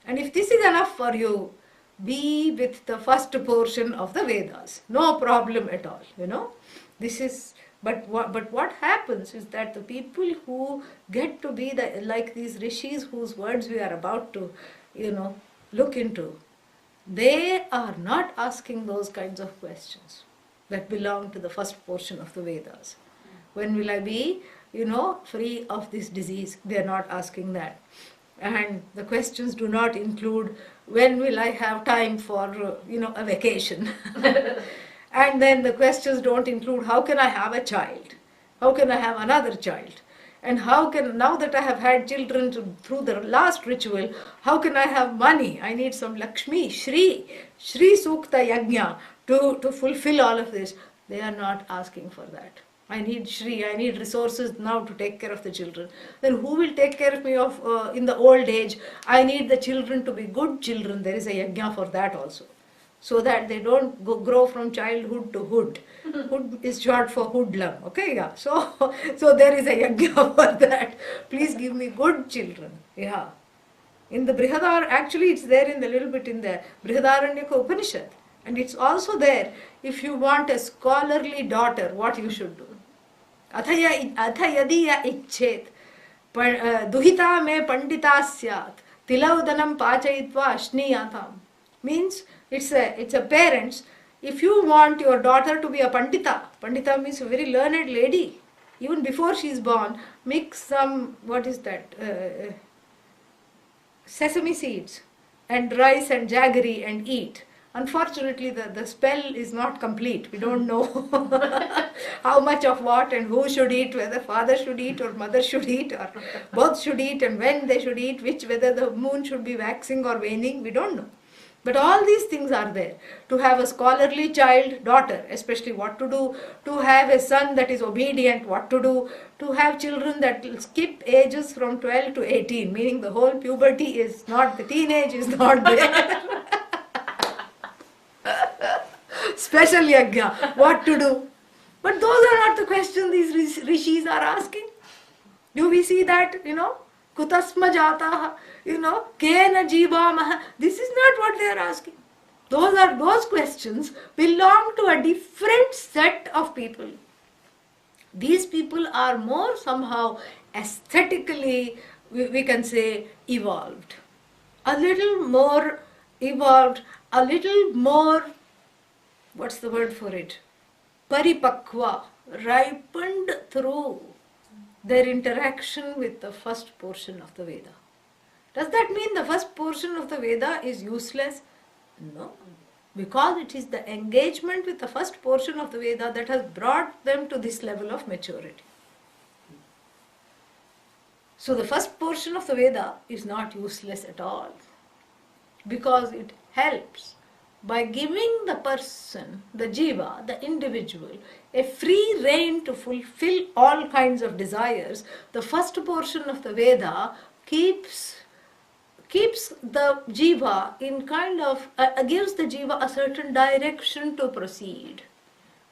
And if this is enough for you, be with the first portion of the Vedas. No problem at all, This is, but what happens is that the people who get to be like these rishis whose words we are about to, look into, they are not asking those kinds of questions that belong to the first portion of the Vedas. When will I be, free of this disease? They are not asking that. And the questions do not include, when will I have time for, a vacation? And then the questions don't include, how can I have a child? How can I have another child? And how can, now that I have had children through the last ritual, how can I have money? I need some Lakshmi, Shri Sukta Yajna to fulfill all of this. They are not asking for that. I need Shri, I need resources now to take care of the children. Then who will take care of me in the old age? I need the children to be good children. There is a yajna for that also. So that they don't grow from childhood to hood. Hood is short for hoodlum. Okay, yeah. So there is a yajna for that. Please give me good children. Yeah. In the actually it's there in the little bit in the Brihadaranyaka Upanishad. And it's also there, if you want a scholarly daughter, what you should do. Atha yadiya icchet duhita me pandita syat tilaudanam pachayitva ashniyatam. Means it's a parents. If you want your daughter to be a pandita means a very learned lady, even before she is born, mix some, what is that, sesame seeds and rice and jaggery and eat. Unfortunately, the spell is not complete. We don't know how much of what and who should eat, whether father should eat or mother should eat or both should eat, and when they should eat, whether the moon should be waxing or waning, we don't know. But all these things are there. To have a scholarly child, daughter, especially what to do. To have a son that is obedient, what to do. To have children that will skip ages from 12 to 18, meaning the whole puberty is not, the teenage is not there. Special yajna, what to do. But those are not the questions these rishis are asking. Do we see that, kutasma jataha, kena jivamaha. This is not what they are asking. Those questions belong to a different set of people. These people are more somehow aesthetically, we can say, evolved. A little more evolved, a little more, what's the word for it? Paripakva, ripened through their interaction with the first portion of the Veda. Does that mean the first portion of the Veda is useless? No. Because it is the engagement with the first portion of the Veda that has brought them to this level of maturity. So the first portion of the Veda is not useless at all, because it helps by giving the person, the jiva, the individual, a free rein to fulfill all kinds of desires, the first portion of the Veda keeps the jiva in kind of, gives the jiva a certain direction to proceed.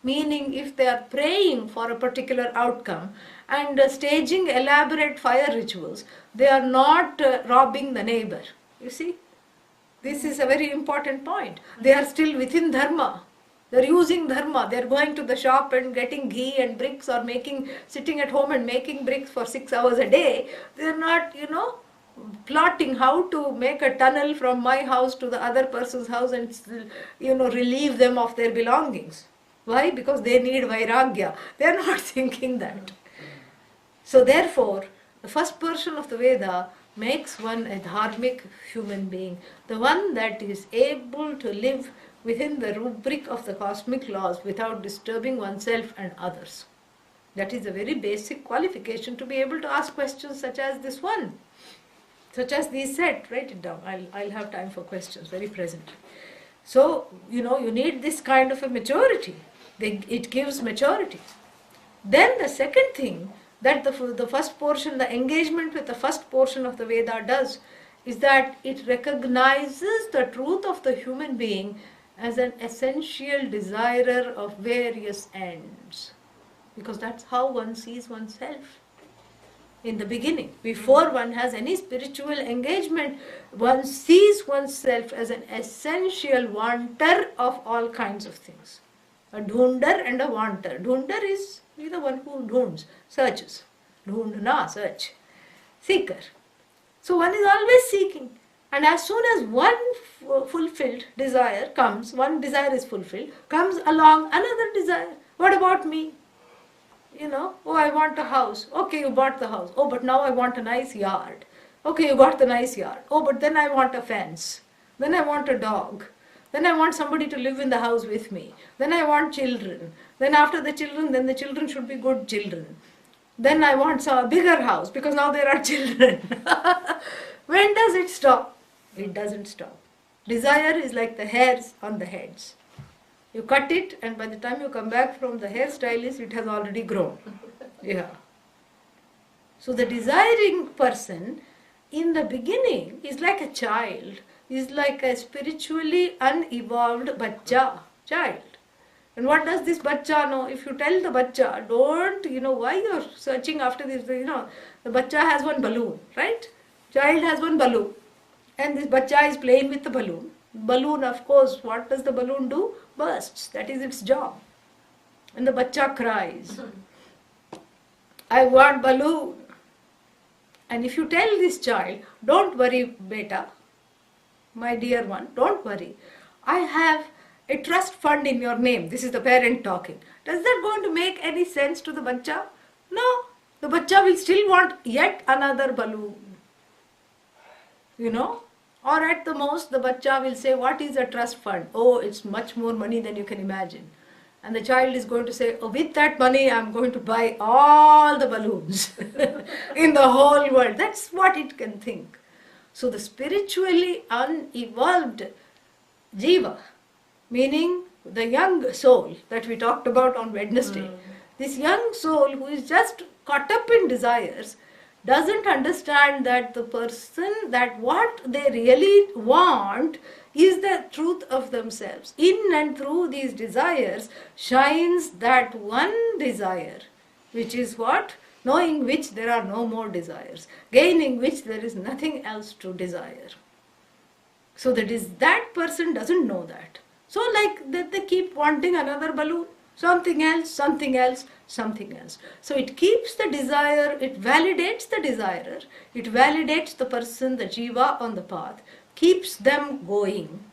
Meaning, if they are praying for a particular outcome and staging elaborate fire rituals, they are not robbing the neighbor. You see? This is a very important point. They are still within dharma. They are using dharma. They are going to the shop and getting ghee and bricks, or sitting at home and making bricks for 6 hours a day. They are not, plotting how to make a tunnel from my house to the other person's house and, relieve them of their belongings. Why? Because they need vairagya. They are not thinking that. So therefore, the first portion of the Veda makes one a dharmic human being, the one that is able to live within the rubric of the cosmic laws without disturbing oneself and others. That is a very basic qualification to be able to ask questions such as this one, such as these set. Write it down. I'll have time for questions very presently. So, you need this kind of a maturity. It gives maturity. Then the second thing that the first portion, the engagement with the first portion of the Veda does, is that it recognizes the truth of the human being as an essential desirer of various ends. Because that's how one sees oneself. In the beginning, before one has any spiritual engagement, one sees oneself as an essential wanter of all kinds of things. A dhoonder and a wanter. Dhoonder is the one who dhoonds, searches. Dhoondna, search. Seeker. So one is always seeking. And as soon as one fulfilled desire comes, one desire is fulfilled, comes along another desire. What about me? I want a house. Okay, you bought the house. Oh, but now I want a nice yard. Okay, you got the nice yard. Oh, but then I want a fence. Then I want a dog. Then I want somebody to live in the house with me. Then I want children. Then after the children should be good children. Then I want a bigger house because now there are children. When does it stop? It doesn't stop. Desire is like the hairs on the heads. You cut it, and by the time you come back from the hairstylist, it has already grown. Yeah. So the desiring person in the beginning is like a child, is like a spiritually unevolved child. And what does this bachcha know? If you tell the bachcha, don't, why you're searching after this, the bachcha has one balloon, right? Child has one balloon. And this bachcha is playing with the balloon. Balloon, of course, what does the balloon do? Bursts. That is its job. And the bachcha cries, I want balloon. And if you tell this child, don't worry, beta, my dear one, don't worry. I have a trust fund in your name. This is the parent talking. Does that going to make any sense to the bachcha? No. The bachcha will still want yet another balloon. Or at the most, the bachcha will say, what is a trust fund? Oh, it's much more money than you can imagine. And the child is going to say, oh, with that money, I'm going to buy all the balloons in the whole world. That's what it can think. So the spiritually unevolved jiva, meaning the young soul that we talked about on Wednesday, this young soul who is just caught up in desires, doesn't understand that the person, that what they really want is the truth of themselves. In and through these desires shines that one desire, which is what? Knowing which there are no more desires, gaining which there is nothing else to desire. So that person doesn't know that. So like that they keep wanting another balloon, something else, something else, something else. So it keeps the desire, it validates the desirer, it validates the person, the jiva on the path, keeps them going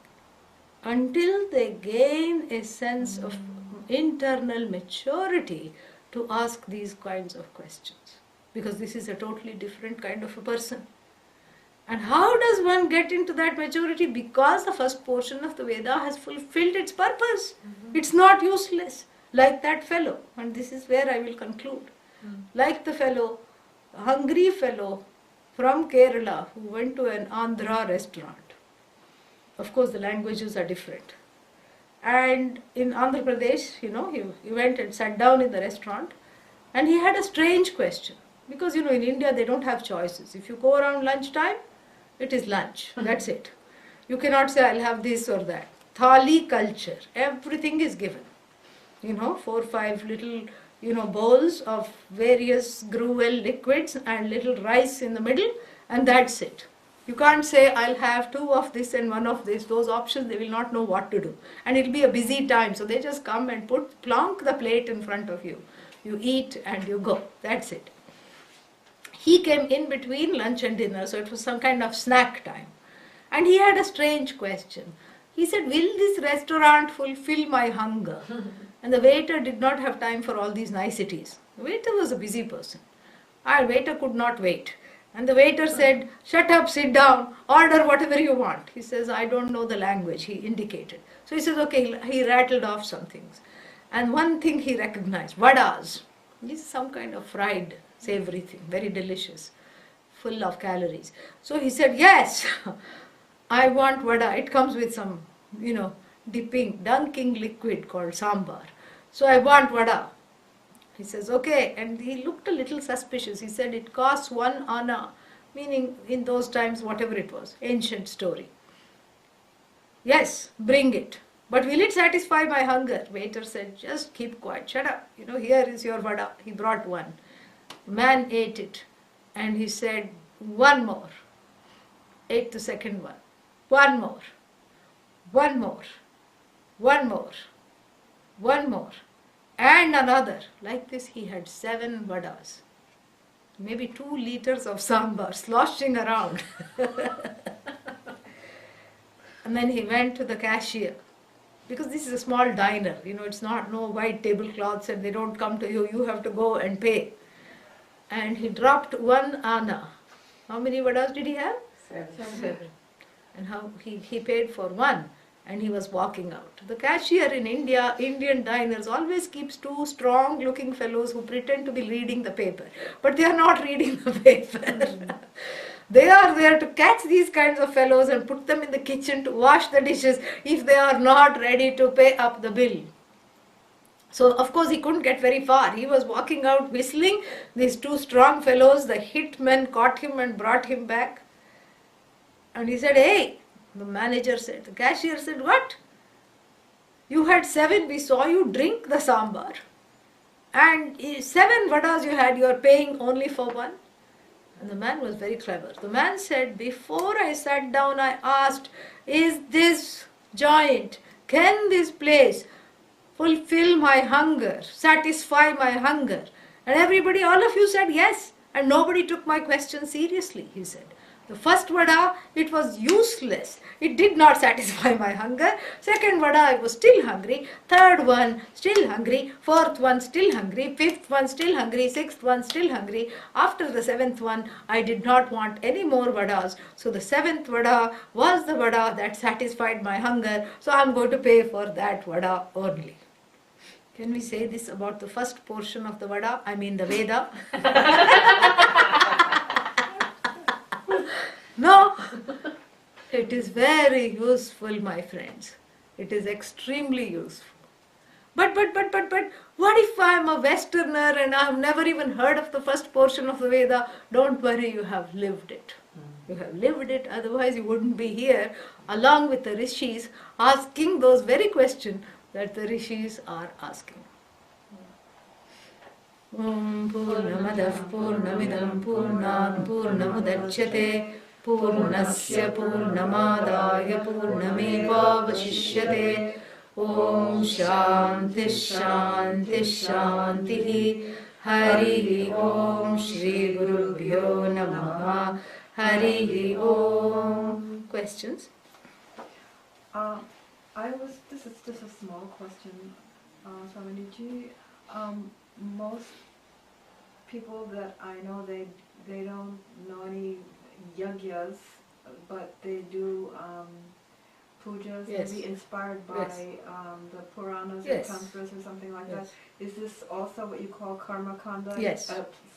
until they gain a sense of internal maturity to ask these kinds of questions. Because this is a totally different kind of a person. And how does one get into that maturity? Because the first portion of the Veda has fulfilled its purpose. It's not useless. Like that fellow, and this is where I will conclude. Like the fellow, a hungry fellow from Kerala who went to an Andhra restaurant. Of course, the languages are different. And in Andhra Pradesh, he went and sat down in the restaurant, and he had a strange question. Because, in India they don't have choices. If you go around lunchtime, it is lunch. That's it. You cannot say, I'll have this or that. Thali culture. Everything is given. 4 or 5 little, bowls of various gruel liquids and little rice in the middle, and that's it. You can't say, I'll have 2 of this and 1 of this. Those options, they will not know what to do. And it'll be a busy time. So they just come and plonk the plate in front of you. You eat and you go. That's it. He came in between lunch and dinner, so it was some kind of snack time. And he had a strange question. He said, will this restaurant fulfill my hunger? And the waiter did not have time for all these niceties. The waiter was a busy person. Our waiter could not wait. And the waiter said, shut up, sit down, order whatever you want. He says, I don't know the language, he indicated. So he says, okay, he rattled off some things. And one thing he recognized, vadas. This is some kind of fried, savory thing, very delicious, full of calories. So he said, yes, I want vada. It comes with some, dunking liquid called sambar. So I want vada. He says, okay. And he looked a little suspicious. He said, it costs 1 anna, meaning in those times, whatever it was, ancient story. Yes, bring it. But will it satisfy my hunger? Waiter said, just keep quiet, shut up. Here is your vada. He brought 1. The man ate it. And he said, 1 more. Ate the second one. 1 more. 1 more. 1 more. 1 more. And another. Like this, he had 7 vadas. Maybe 2 liters of sambar sloshing around. And then he went to the cashier. Because this is a small diner. It's not no white tablecloths and they don't come to you. You have to go and pay. And he dropped 1 anna. How many vadas did he have? 7. And he paid for 1. And he was walking out. The cashier in India, Indian diners, always keeps 2 strong-looking fellows who pretend to be reading the paper. But they are not reading the paper. They are there to catch these kinds of fellows and put them in the kitchen to wash the dishes if they are not ready to pay up the bill. So, of course, he couldn't get very far. He was walking out whistling. These 2 strong fellows, the hitmen, caught him and brought him back. And he said, hey, the manager said, the cashier said, what? You had 7, we saw you drink the sambar. And 7 vadas you had, you are paying only for 1. And the man was very clever. The man said, before I sat down, I asked, is this joint, can this place fulfill my hunger, satisfy my hunger? And everybody, all of you said yes. And nobody took my question seriously, he said. The first vada, it was useless. It did not satisfy my hunger. Second vada, I was still hungry. Third one, still hungry. Fourth one, still hungry. Fifth one, still hungry. Sixth one, still hungry. After the 7th one, I did not want any more vadas. So the 7th vada was the vada that satisfied my hunger. So I am going to pay for that vada only. Can we say this about the first portion of the vada? I mean the Veda. No, it is very useful, my friends. It is extremely useful. But, what if I am a Westerner and I have never even heard of the first portion of the Veda? Don't worry, you have lived it. You have lived it, otherwise you wouldn't be here along with the rishis asking those very questions that the rishis are asking. Om Purnamadah Purnamidam Purnat Purnamudachyate Purnasya Purnamadaya Purnamevavashishyate. Om Shanti Shanti Shanti. Hari Om Shri Gurubhyo Namaha. Hari Om. Questions? This is just a small question, Swamiji. Most people that I know, they don't know any yagyas, but they do pujas, Yes. maybe inspired by Yes. the Puranas Yes. or Tantras or something like Yes. that. Is this also what you call karma kanda? Yes.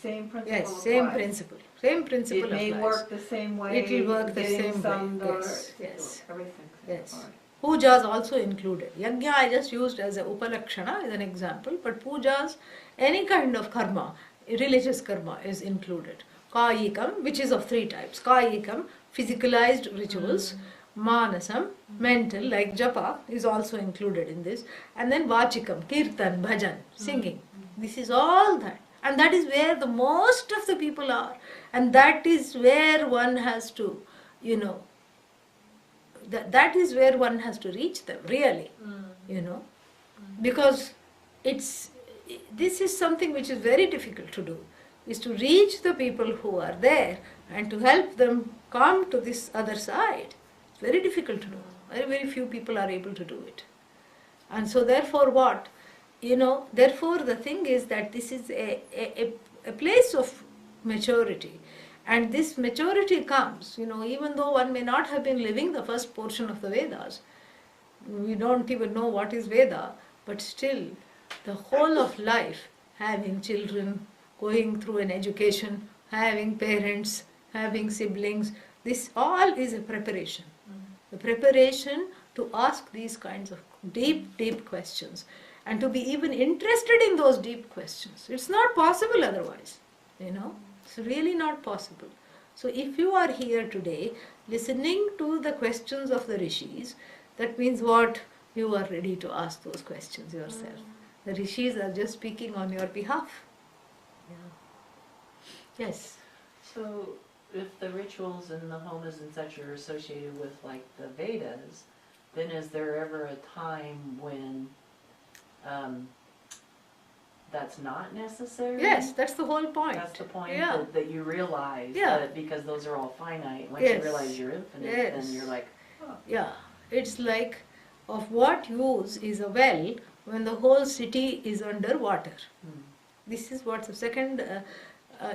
Same principle. Yes, same applies? principle. Same principle It may applies. work the same way. It will work the getting same some way. or Yes, yes. everything. Yes. All right. Pujas also included. Yajna I just used as a upalakshana, as an example, but pujas, any kind of karma, religious karma is included. Kayikam, which is of three types. Kayikam, physicalized rituals. Manasam, mental, like japa, is also included in this. And then vachikam, kirtan, bhajan, singing. This is all that. And that is where the most of the people are. And that is where one has to, you know, that is where one has to reach them, really, you know, because this is something which is very difficult to do, is to reach the people who are there and to help them come to this other side. It's very difficult to do. Very, very few people are able to do it. And so therefore what? Therefore the thing is that this is a place of maturity. And this maturity comes, even though one may not have been living the first portion of the Vedas. We don't even know what is Veda, but still the whole of life, having children, going through an education, having parents, having siblings, this all is a preparation. The preparation to ask these kinds of deep, deep questions and to be even interested in those deep questions. It's not possible otherwise, It's really not possible. So if you are here today listening to the questions of the rishis, that means what? You are ready to ask those questions yourself. The rishis are just speaking on your behalf. Yeah. Yes. So if the rituals and the homas and such are associated with like the Vedas, then is there ever a time when that's not necessary? Yes, that's the whole point. That's the point, Yeah. that you realize Yeah. that because those are all finite. Once Yes. you realize you're infinite, Yes. then you're like, oh. Yeah, it's like, of what use is a well when the whole city is under water? This is what the second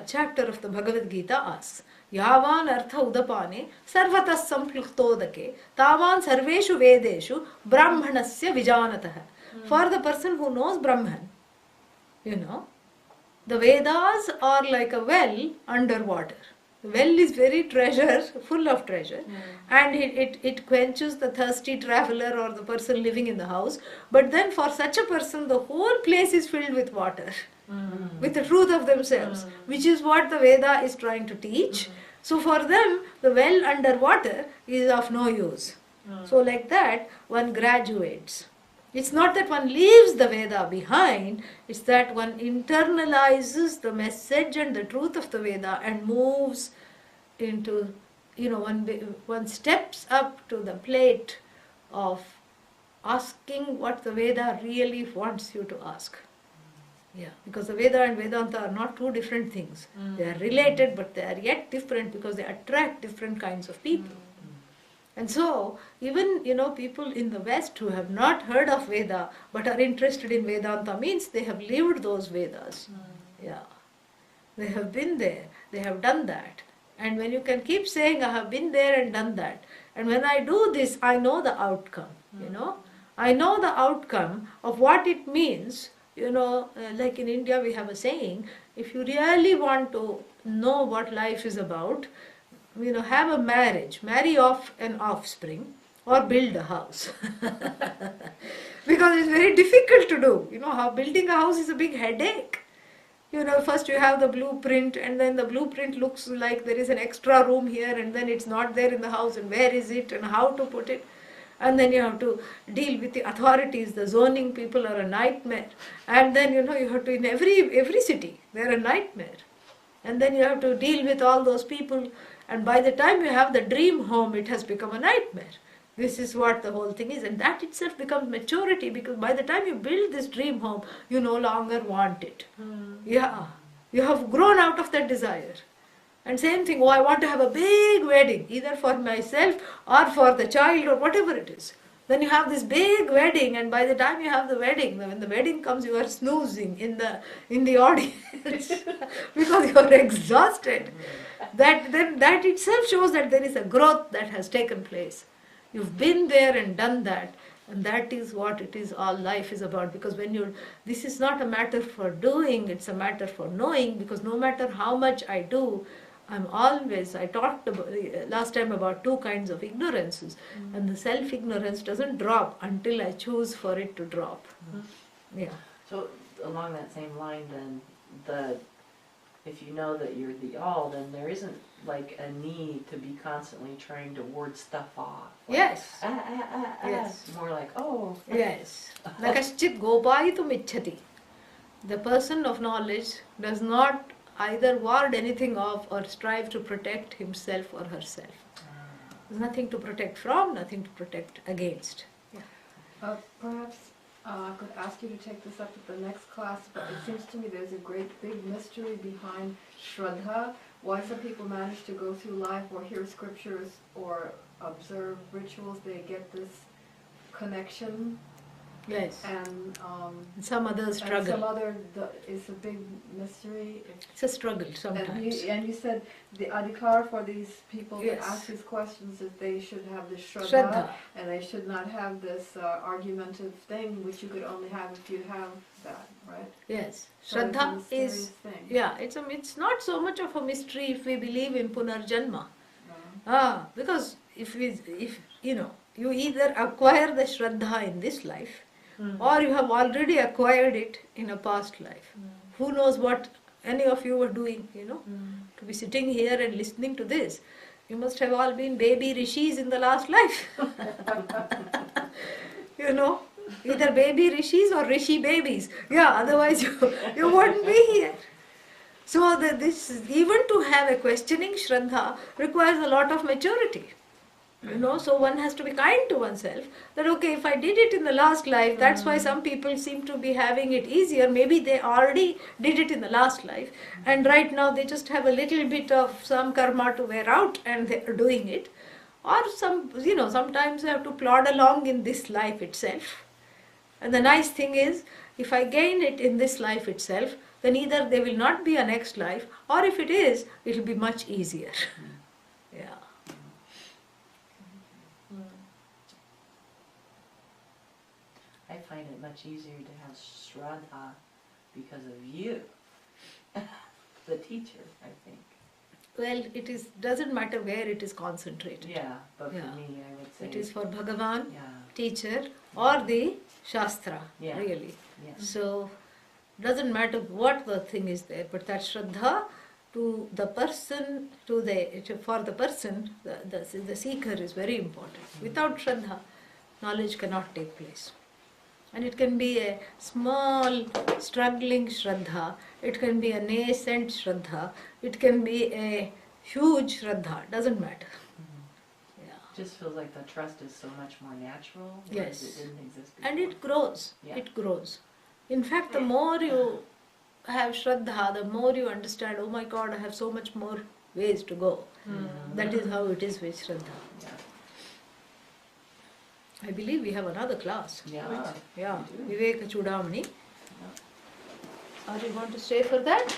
chapter of the Bhagavad Gita asks. Yavan artha udapane sarvatas samplukhtodake tavan sarveshu vedeshu brahmanasya vijanatah. For the person who knows Brahman, the Vedas are like a well underwater. The well is very full of treasure, and it quenches the thirsty traveler or the person living in the house. But then for such a person, the whole place is filled with water, with the truth of themselves, which is what the Veda is trying to teach. So for them, the well underwater is of no use. So like that, one graduates. It's not that one leaves the Veda behind, it's that one internalizes the message and the truth of the Veda and moves into, one steps up to the plate of asking what the Veda really wants you to ask. Yeah, because the Veda and Vedanta are not two different things. They are related, but they are yet different because they attract different kinds of people. And so, even, people in the West who have not heard of Veda but are interested in Vedanta means they have lived those Vedas. Yeah. They have been there. They have done that. And when you can keep saying, I have been there and done that. And when I do this, I know the outcome, I know the outcome of what it means. Like in India we have a saying, if you really want to know what life is about, have a marriage, marry off an offspring, or build a house. Because it's very difficult to do. How building a house is a big headache. First you have the blueprint, and then the blueprint looks like there is an extra room here, and then it's not there in the house, and where is it, and how to put it. And then you have to deal with the authorities. The zoning people are a nightmare. And then, you have to, in every city, they're a nightmare. And then you have to deal with all those people. And by the time you have the dream home, it has become a nightmare. This is what the whole thing is. And that itself becomes maturity, because by the time you build this dream home, you no longer want it. Yeah. You have grown out of that desire. And same thing, I want to have a big wedding, either for myself or for the child or whatever it is. Then you have this big wedding, and by the time you have the wedding, when the wedding comes, you are snoozing in the audience because you are exhausted. That itself shows that there is a growth that has taken place. You've been there and done that, and that is what it is. All life is about. Because this is not a matter for doing; it's a matter for knowing. Because no matter how much I do, I talked about, last time about two kinds of ignorances, and the self-ignorance doesn't drop until I choose for it to drop. Yeah. So along that same line then, if you know that you're the all, then there isn't like a need to be constantly trying to ward stuff off. Like, Yes. Yes. More like, oh. Yes. Na kaschit gopayitum ichchati. The person of knowledge does not either ward anything off or strive to protect himself or herself. There's nothing to protect from, nothing to protect against. Perhaps I could ask you to take this up at the next class, but it seems to me there's a great big mystery behind Shraddha. Why some people manage to go through life or hear scriptures or observe rituals, they get this connection, Yes. and Some others some struggle. other is a big mystery. It's a struggle sometimes. And you said the adhikar for these people Yes. to ask these questions, that they should have this Shraddha, Shraddha. and they should not have this argumentative thing, which you could only have if you have that, right? Yes. So it's a Shraddha mysterious is, thing. yeah, it's not so much of a mystery if we believe in Punarjanma. Uh, Because if you either acquire the Shraddha in this life, or you have already acquired it in a past life. Who knows what any of you were doing, to be sitting here and listening to this. You must have all been baby rishis in the last life. Either baby rishis or rishi babies. Yeah, otherwise you wouldn't be here. So even to have a questioning Shraddha requires a lot of maturity. So one has to be kind to oneself, that okay, if I did it in the last life, that's why some people seem to be having it easier. Maybe they already did it in the last life, and right now they just have a little bit of some karma to wear out and they're doing it. Or sometimes they have to plod along in this life itself. And the nice thing is, if I gain it in this life itself, then either there will not be a next life, or if it is, it will be much easier. Yeah. I find it much easier to have Shraddha because of you, the teacher, I think. Well, doesn't matter where it is concentrated. Yeah, but Yeah. for me, I would say. It is for Bhagavan, Yeah, teacher, or the Shastra, Yeah. really. yeah. So, doesn't matter what the thing is there, but that Shraddha to the person, for the person, the seeker is very important. Without Shraddha, knowledge cannot take place. And it can be a small, struggling Shraddha, it can be a nascent Shraddha, it can be a huge Shraddha, doesn't matter. Yeah. Just feels like the trust is so much more natural, whereas Yes. it didn't exist before. And it grows, Yeah. it grows. In fact, the more you have Shraddha, the more you understand, oh my God, I have so much more ways to go. That is how it is with Shraddha. Yeah. I believe we have another class. Yeah. Yeah, We do. Viveka Chudamani. Yeah. Are you going to stay for that?